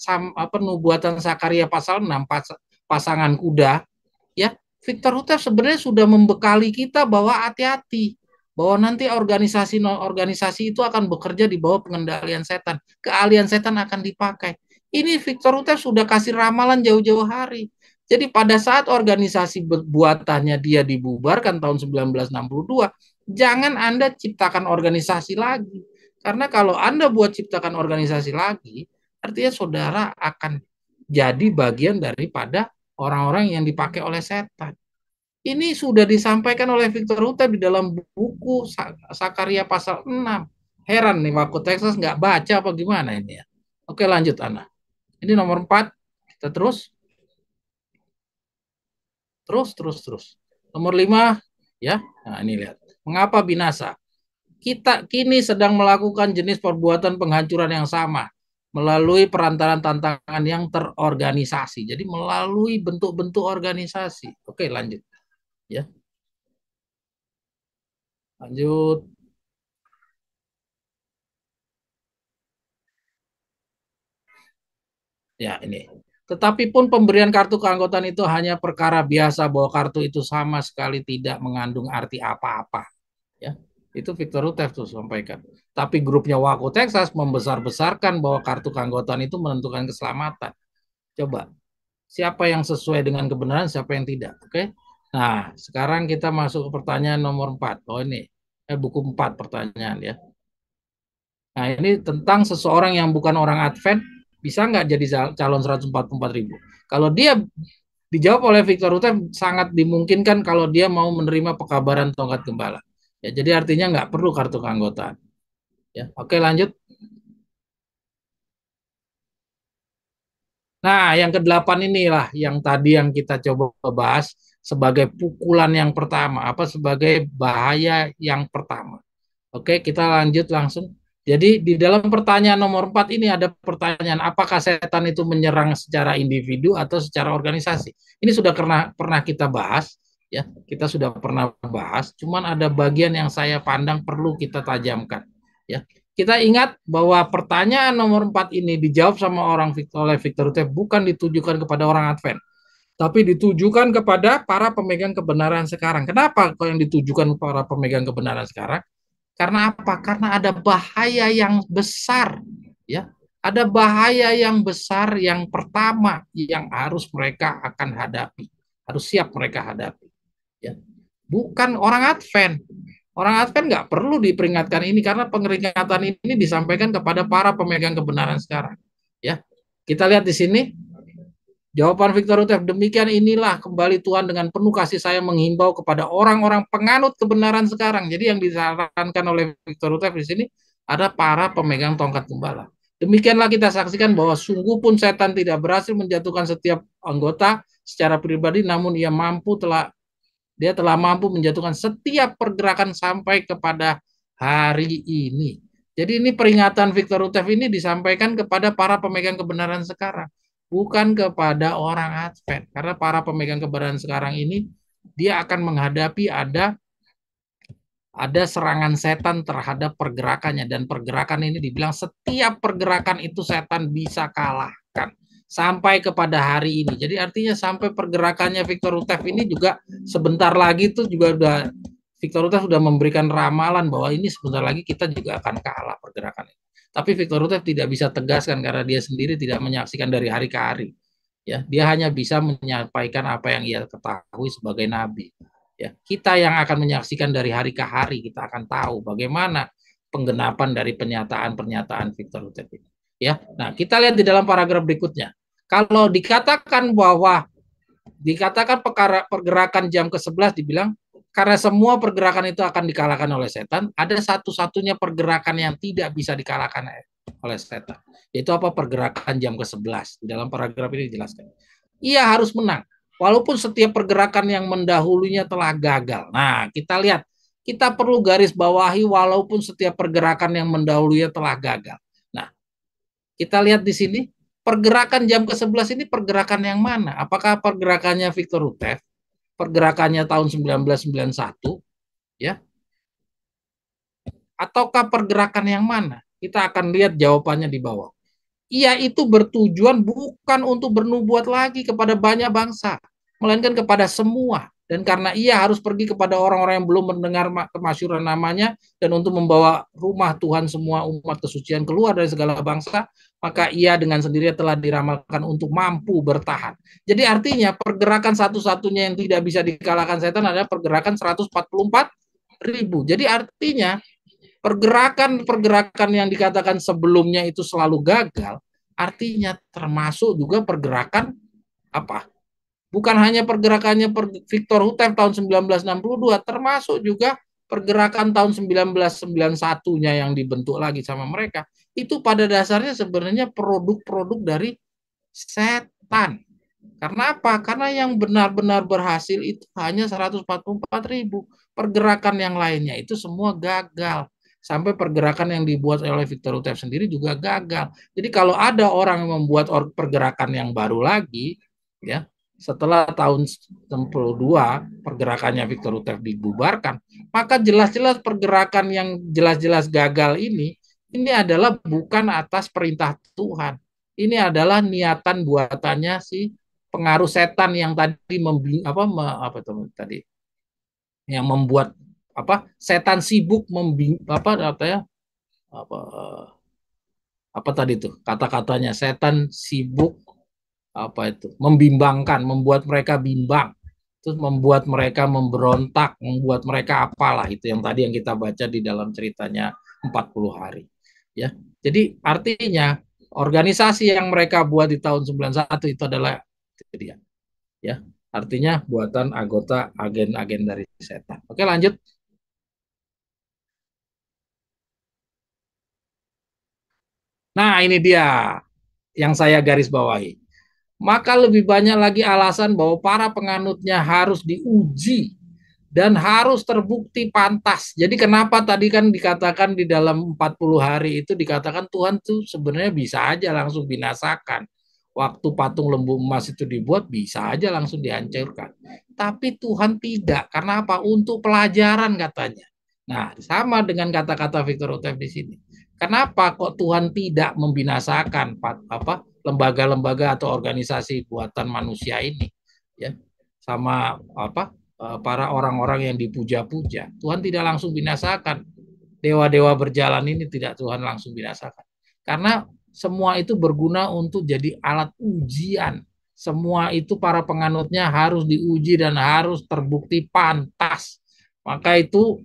nubuatan Sakaria pasal 6, pasangan kuda, ya Victor Hutef sebenarnya sudah membekali kita bahwa hati-hati, bahwa nanti organisasi itu akan bekerja di bawah pengendalian setan, keahlian setan akan dipakai. Ini Victor Hutef sudah kasih ramalan jauh-jauh hari. Jadi pada saat organisasi buatannya dia dibubarkan tahun 1962, jangan Anda ciptakan organisasi lagi. Karena kalau Anda buat ciptakan organisasi lagi, artinya saudara akan jadi bagian daripada orang-orang yang dipakai oleh setan. Ini sudah disampaikan oleh Victor Hutef di dalam buku Sakaria pasal 6. Heran nih, waktu Texas nggak baca apa gimana ini ya. Oke, lanjut Ana. Ini nomor 4. Kita terus. Terus. Nomor 5, ya. Nah, ini lihat. Mengapa binasa? Kita kini sedang melakukan jenis perbuatan penghancuran yang sama melalui perantaran tantangan yang terorganisasi. Jadi melalui bentuk-bentuk organisasi. Oke, lanjut. Ya, lanjut. Ya, ini. Tetapi pun pemberian kartu keanggotaan itu hanya perkara biasa bahwa kartu itu sama sekali tidak mengandung arti apa-apa. Ya, itu Victor Hutef tuh sampaikan. Tapi grupnya Waco Texas membesar-besarkan bahwa kartu keanggotaan itu menentukan keselamatan. Coba, siapa yang sesuai dengan kebenaran, siapa yang tidak. Oke. Nah, sekarang kita masuk ke pertanyaan nomor 4. Oh ini, buku 4 pertanyaan ya. Nah, ini tentang seseorang yang bukan orang Advent, bisa nggak jadi calon 144.000? Kalau dia dijawab oleh Victor Hutef, sangat dimungkinkan kalau dia mau menerima pekabaran tongkat gembala. Ya, jadi artinya nggak perlu kartu keanggotaan. Ya, oke lanjut. Nah, yang ke-8 inilah yang tadi yang kita coba bahas sebagai pukulan yang pertama, apa sebagai bahaya yang pertama. Oke, kita lanjut langsung. Jadi di dalam pertanyaan nomor 4 ini ada pertanyaan apakah setan itu menyerang secara individu atau secara organisasi. Ini sudah pernah kita bahas ya. Kita sudah pernah bahas, cuman ada bagian yang saya pandang perlu kita tajamkan ya. Kita ingat bahwa pertanyaan nomor 4 ini dijawab sama oleh Victor Hutef bukan ditujukan kepada orang Advent, tapi ditujukan kepada para pemegang kebenaran sekarang. Kenapa kok yang ditujukan para pemegang kebenaran sekarang? Karena apa? Karena ada bahaya yang besar, ya. Ada bahaya yang besar yang pertama yang harus mereka akan hadapi, harus siap mereka hadapi. Ya. Bukan orang Advent. Orang Advent nggak perlu diperingatkan ini karena peringatan ini disampaikan kepada para pemegang kebenaran sekarang. Ya, kita lihat di sini. Jawaban Victor Hutef, demikian inilah kembali Tuhan dengan penuh kasih saya menghimbau kepada orang-orang penganut kebenaran sekarang. Jadi yang disarankan oleh Victor Hutef di sini ada para pemegang tongkat gembala. Demikianlah kita saksikan bahwa sungguh pun setan tidak berhasil menjatuhkan setiap anggota secara pribadi, namun dia telah mampu menjatuhkan setiap pergerakan sampai kepada hari ini. Jadi ini peringatan Victor Hutef ini disampaikan kepada para pemegang kebenaran sekarang, bukan kepada orang Advent. Karena para pemegang kebenaran sekarang ini dia akan menghadapi ada serangan setan terhadap pergerakannya, dan pergerakan ini dibilang setiap pergerakan itu setan bisa kalahkan sampai kepada hari ini. Jadi artinya sampai pergerakannya Victor Utev ini juga sebentar lagi tuh juga udah Victor Utev sudah memberikan ramalan bahwa ini sebentar lagi kita juga akan kalah pergerakan ini. Tapi Victor Utev tidak bisa tegaskan karena dia sendiri tidak menyaksikan dari hari ke hari. Ya, dia hanya bisa menyampaikan apa yang ia ketahui sebagai nabi. Ya, kita yang akan menyaksikan dari hari ke hari, kita akan tahu bagaimana penggenapan dari pernyataan-pernyataan Victor Utev ini. Ya, nah kita lihat di dalam paragraf berikutnya. Kalau dikatakan pergerakan jam ke-11 dibilang karena semua pergerakan itu akan dikalahkan oleh setan, ada satu-satunya pergerakan yang tidak bisa dikalahkan oleh setan. Yaitu apa? Pergerakan jam ke-11. Di dalam paragraf ini dijelaskan. Ia harus menang. Walaupun setiap pergerakan yang mendahulunya telah gagal. Nah, kita lihat. Kita perlu garis bawahi walaupun setiap pergerakan yang mendahulunya telah gagal. Nah, kita lihat di sini. Pergerakan jam ke-11 ini pergerakan yang mana? Apakah pergerakannya Victor Utev? Pergerakannya tahun 1991? Ya, ataukah pergerakan yang mana? Kita akan lihat jawabannya di bawah. Ia itu bertujuan bukan untuk bernubuat lagi kepada banyak bangsa, melainkan kepada semua. Dan karena ia harus pergi kepada orang-orang yang belum mendengar kemasyhuran namanya, dan untuk membawa rumah Tuhan semua umat kesucian keluar dari segala bangsa, maka ia dengan sendirinya telah diramalkan untuk mampu bertahan. Jadi artinya pergerakan satu-satunya yang tidak bisa dikalahkan setan adalah pergerakan 144.000. Jadi artinya pergerakan-pergerakan yang dikatakan sebelumnya itu selalu gagal, artinya termasuk juga pergerakan apa? Bukan hanya pergerakannya Victor Utev tahun 1962, termasuk juga pergerakan tahun 1991-nya yang dibentuk lagi sama mereka. Itu pada dasarnya sebenarnya produk-produk dari setan. Karena apa? Karena yang benar-benar berhasil itu hanya 144.000. Pergerakan yang lainnya itu semua gagal. Sampai pergerakan yang dibuat oleh Victor Utev sendiri juga gagal. Jadi kalau ada orang yang membuat pergerakan yang baru lagi, ya, setelah tahun 92 pergerakannya Victor Utev dibubarkan, maka jelas-jelas pergerakan yang jelas-jelas gagal ini adalah bukan atas perintah Tuhan. Ini adalah niatan buatannya si pengaruh setan yang tadi tadi yang membuat setan sibuk apa apa tadi itu kata-katanya, setan sibuk membimbangkan, membuat mereka bimbang, terus membuat mereka memberontak, membuat mereka apalah itu yang tadi yang kita baca di dalam ceritanya 40 hari. Ya. Jadi artinya organisasi yang mereka buat di tahun 91 itu adalah dia. Ya. Artinya buatan anggota agen-agen dari setan. Oke, lanjut. Nah, ini dia yang saya garis bawahi. Maka lebih banyak lagi alasan bahwa para penganutnya harus diuji dan harus terbukti pantas. Jadi kenapa tadi kan dikatakan di dalam 40 hari itu dikatakan Tuhan tuh sebenarnya bisa aja langsung binasakan. Waktu patung lembu emas itu dibuat bisa aja langsung dihancurkan. Tapi Tuhan tidak. Karena apa? Untuk pelajaran katanya. Nah, sama dengan kata-kata Victor Utev di sini. Kenapa kok Tuhan tidak membinasakan lembaga-lembaga atau organisasi buatan manusia ini, ya, sama para orang-orang yang dipuja-puja? Tuhan tidak langsung binasakan. Dewa-dewa berjalan ini tidak Tuhan langsung binasakan. Karena semua itu berguna untuk jadi alat ujian. Semua itu para penganutnya harus diuji dan harus terbukti pantas. Maka itu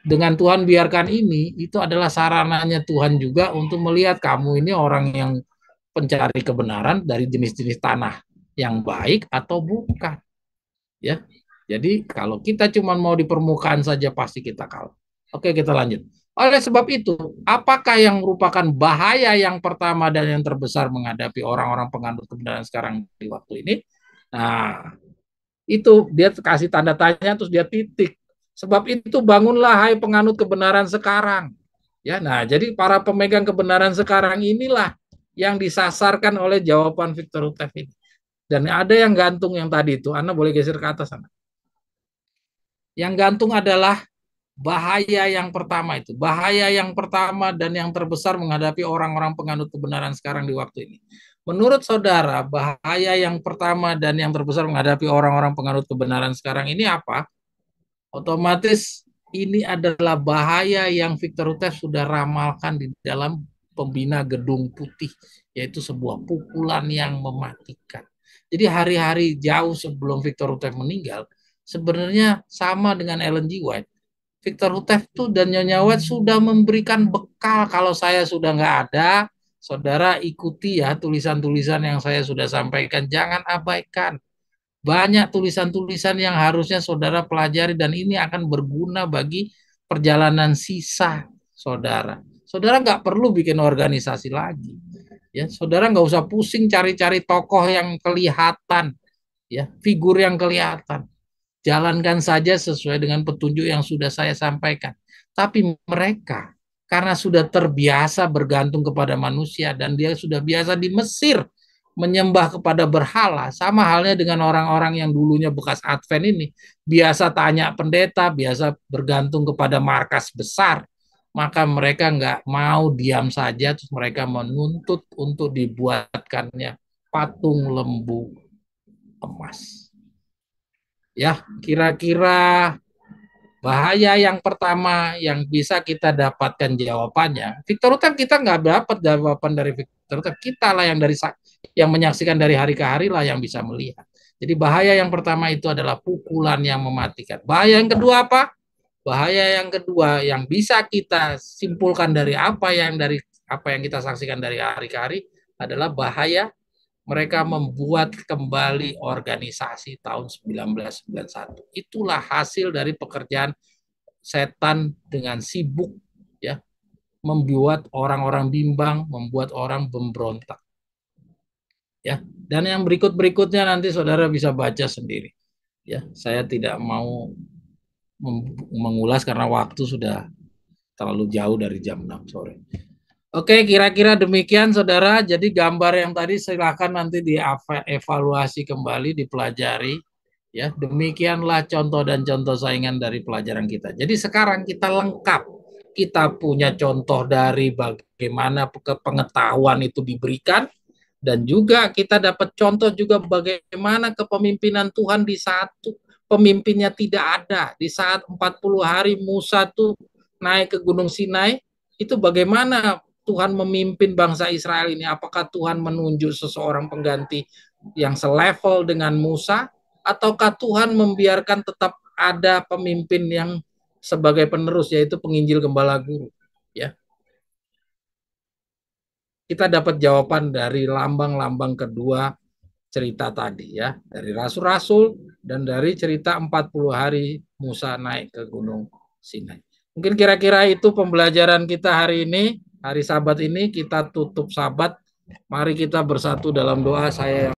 dengan Tuhan biarkan ini, itu adalah sarananya Tuhan juga untuk melihat kamu ini orang yang pencari kebenaran dari jenis-jenis tanah yang baik atau bukan. Ya, jadi kalau kita cuma mau di permukaan saja pasti kita kalah. Oke, kita lanjut. Oleh sebab itu, apakah yang merupakan bahaya yang pertama dan yang terbesar menghadapi orang-orang penganut kebenaran sekarang di waktu ini? Nah, itu dia kasih tanda tanya terus dia titik. Sebab itu bangunlah hai penganut kebenaran sekarang. Ya, nah jadi para pemegang kebenaran sekarang inilah yang disasarkan oleh jawaban Victor Utev ini. Dan ada yang gantung yang tadi itu, Anda boleh geser ke atas sana. Yang gantung adalah bahaya yang pertama itu, bahaya yang pertama dan yang terbesar menghadapi orang-orang penganut kebenaran sekarang di waktu ini. Menurut saudara, bahaya yang pertama dan yang terbesar menghadapi orang-orang penganut kebenaran sekarang ini apa? Otomatis ini adalah bahaya yang Victor Rutev sudah ramalkan di dalam Pembina Gedung Putih, yaitu sebuah pukulan yang mematikan. Jadi hari-hari jauh sebelum Victor Rutev meninggal, sebenarnya sama dengan Ellen G. White. Victor Rutev tuh dan Nyonya White sudah memberikan bekal. Kalau saya sudah nggak ada, saudara ikuti ya tulisan-tulisan yang saya sudah sampaikan. Jangan abaikan. Banyak tulisan-tulisan yang harusnya saudara pelajari dan ini akan berguna bagi perjalanan sisa saudara. Saudara nggak perlu bikin organisasi lagi. Ya, saudara nggak usah pusing cari-cari tokoh yang kelihatan, ya, figur yang kelihatan. Jalankan saja sesuai dengan petunjuk yang sudah saya sampaikan. Tapi mereka karena sudah terbiasa bergantung kepada manusia dan dia sudah biasa di Mesir menyembah kepada berhala, sama halnya dengan orang-orang yang dulunya bekas Advent ini, biasa tanya pendeta, biasa bergantung kepada markas besar, maka mereka nggak mau diam saja, terus mereka menuntut untuk dibuatkannya patung lembu emas. Ya, kira-kira bahaya yang pertama yang bisa kita dapatkan jawabannya, Victor Rutev kita nggak dapat jawaban dari Victor Rutev, kita lah yang yang menyaksikan dari hari ke hari lah yang bisa melihat. Jadi bahaya yang pertama itu adalah pukulan yang mematikan. Bahaya yang kedua apa? Bahaya yang kedua yang bisa kita simpulkan dari apa yang kita saksikan dari hari ke hari adalah bahaya mereka membuat kembali organisasi tahun 1991. Itulah hasil dari pekerjaan setan dengan sibuk, ya, membuat orang-orang bimbang, membuat orang memberontak. Ya, dan yang berikut-berikutnya nanti saudara bisa baca sendiri. Ya, saya tidak mau mengulas karena waktu sudah terlalu jauh dari jam 6 sore. Oke, kira-kira demikian saudara. Jadi gambar yang tadi silakan nanti dievaluasi kembali, dipelajari. Ya, demikianlah contoh dan contoh saingan dari pelajaran kita. Jadi sekarang kita lengkap. Kita punya contoh dari bagaimana pengetahuan itu diberikan dan juga kita dapat contoh juga bagaimana kepemimpinan Tuhan di saat pemimpinnya tidak ada. Di saat 40 hari Musa tuh naik ke Gunung Sinai, itu bagaimana Tuhan memimpin bangsa Israel ini? Apakah Tuhan menunjuk seseorang pengganti yang selevel dengan Musa? Ataukah Tuhan membiarkan tetap ada pemimpin yang sebagai penerus, yaitu penginjil gembala guru? Ya, kita dapat jawaban dari lambang-lambang kedua cerita tadi, ya, dari rasul-rasul dan dari cerita 40 hari Musa naik ke Gunung Sinai. Mungkin kira-kira itu pembelajaran kita hari ini, hari Sabat ini. Kita tutup Sabat. Mari kita bersatu dalam doa. Saya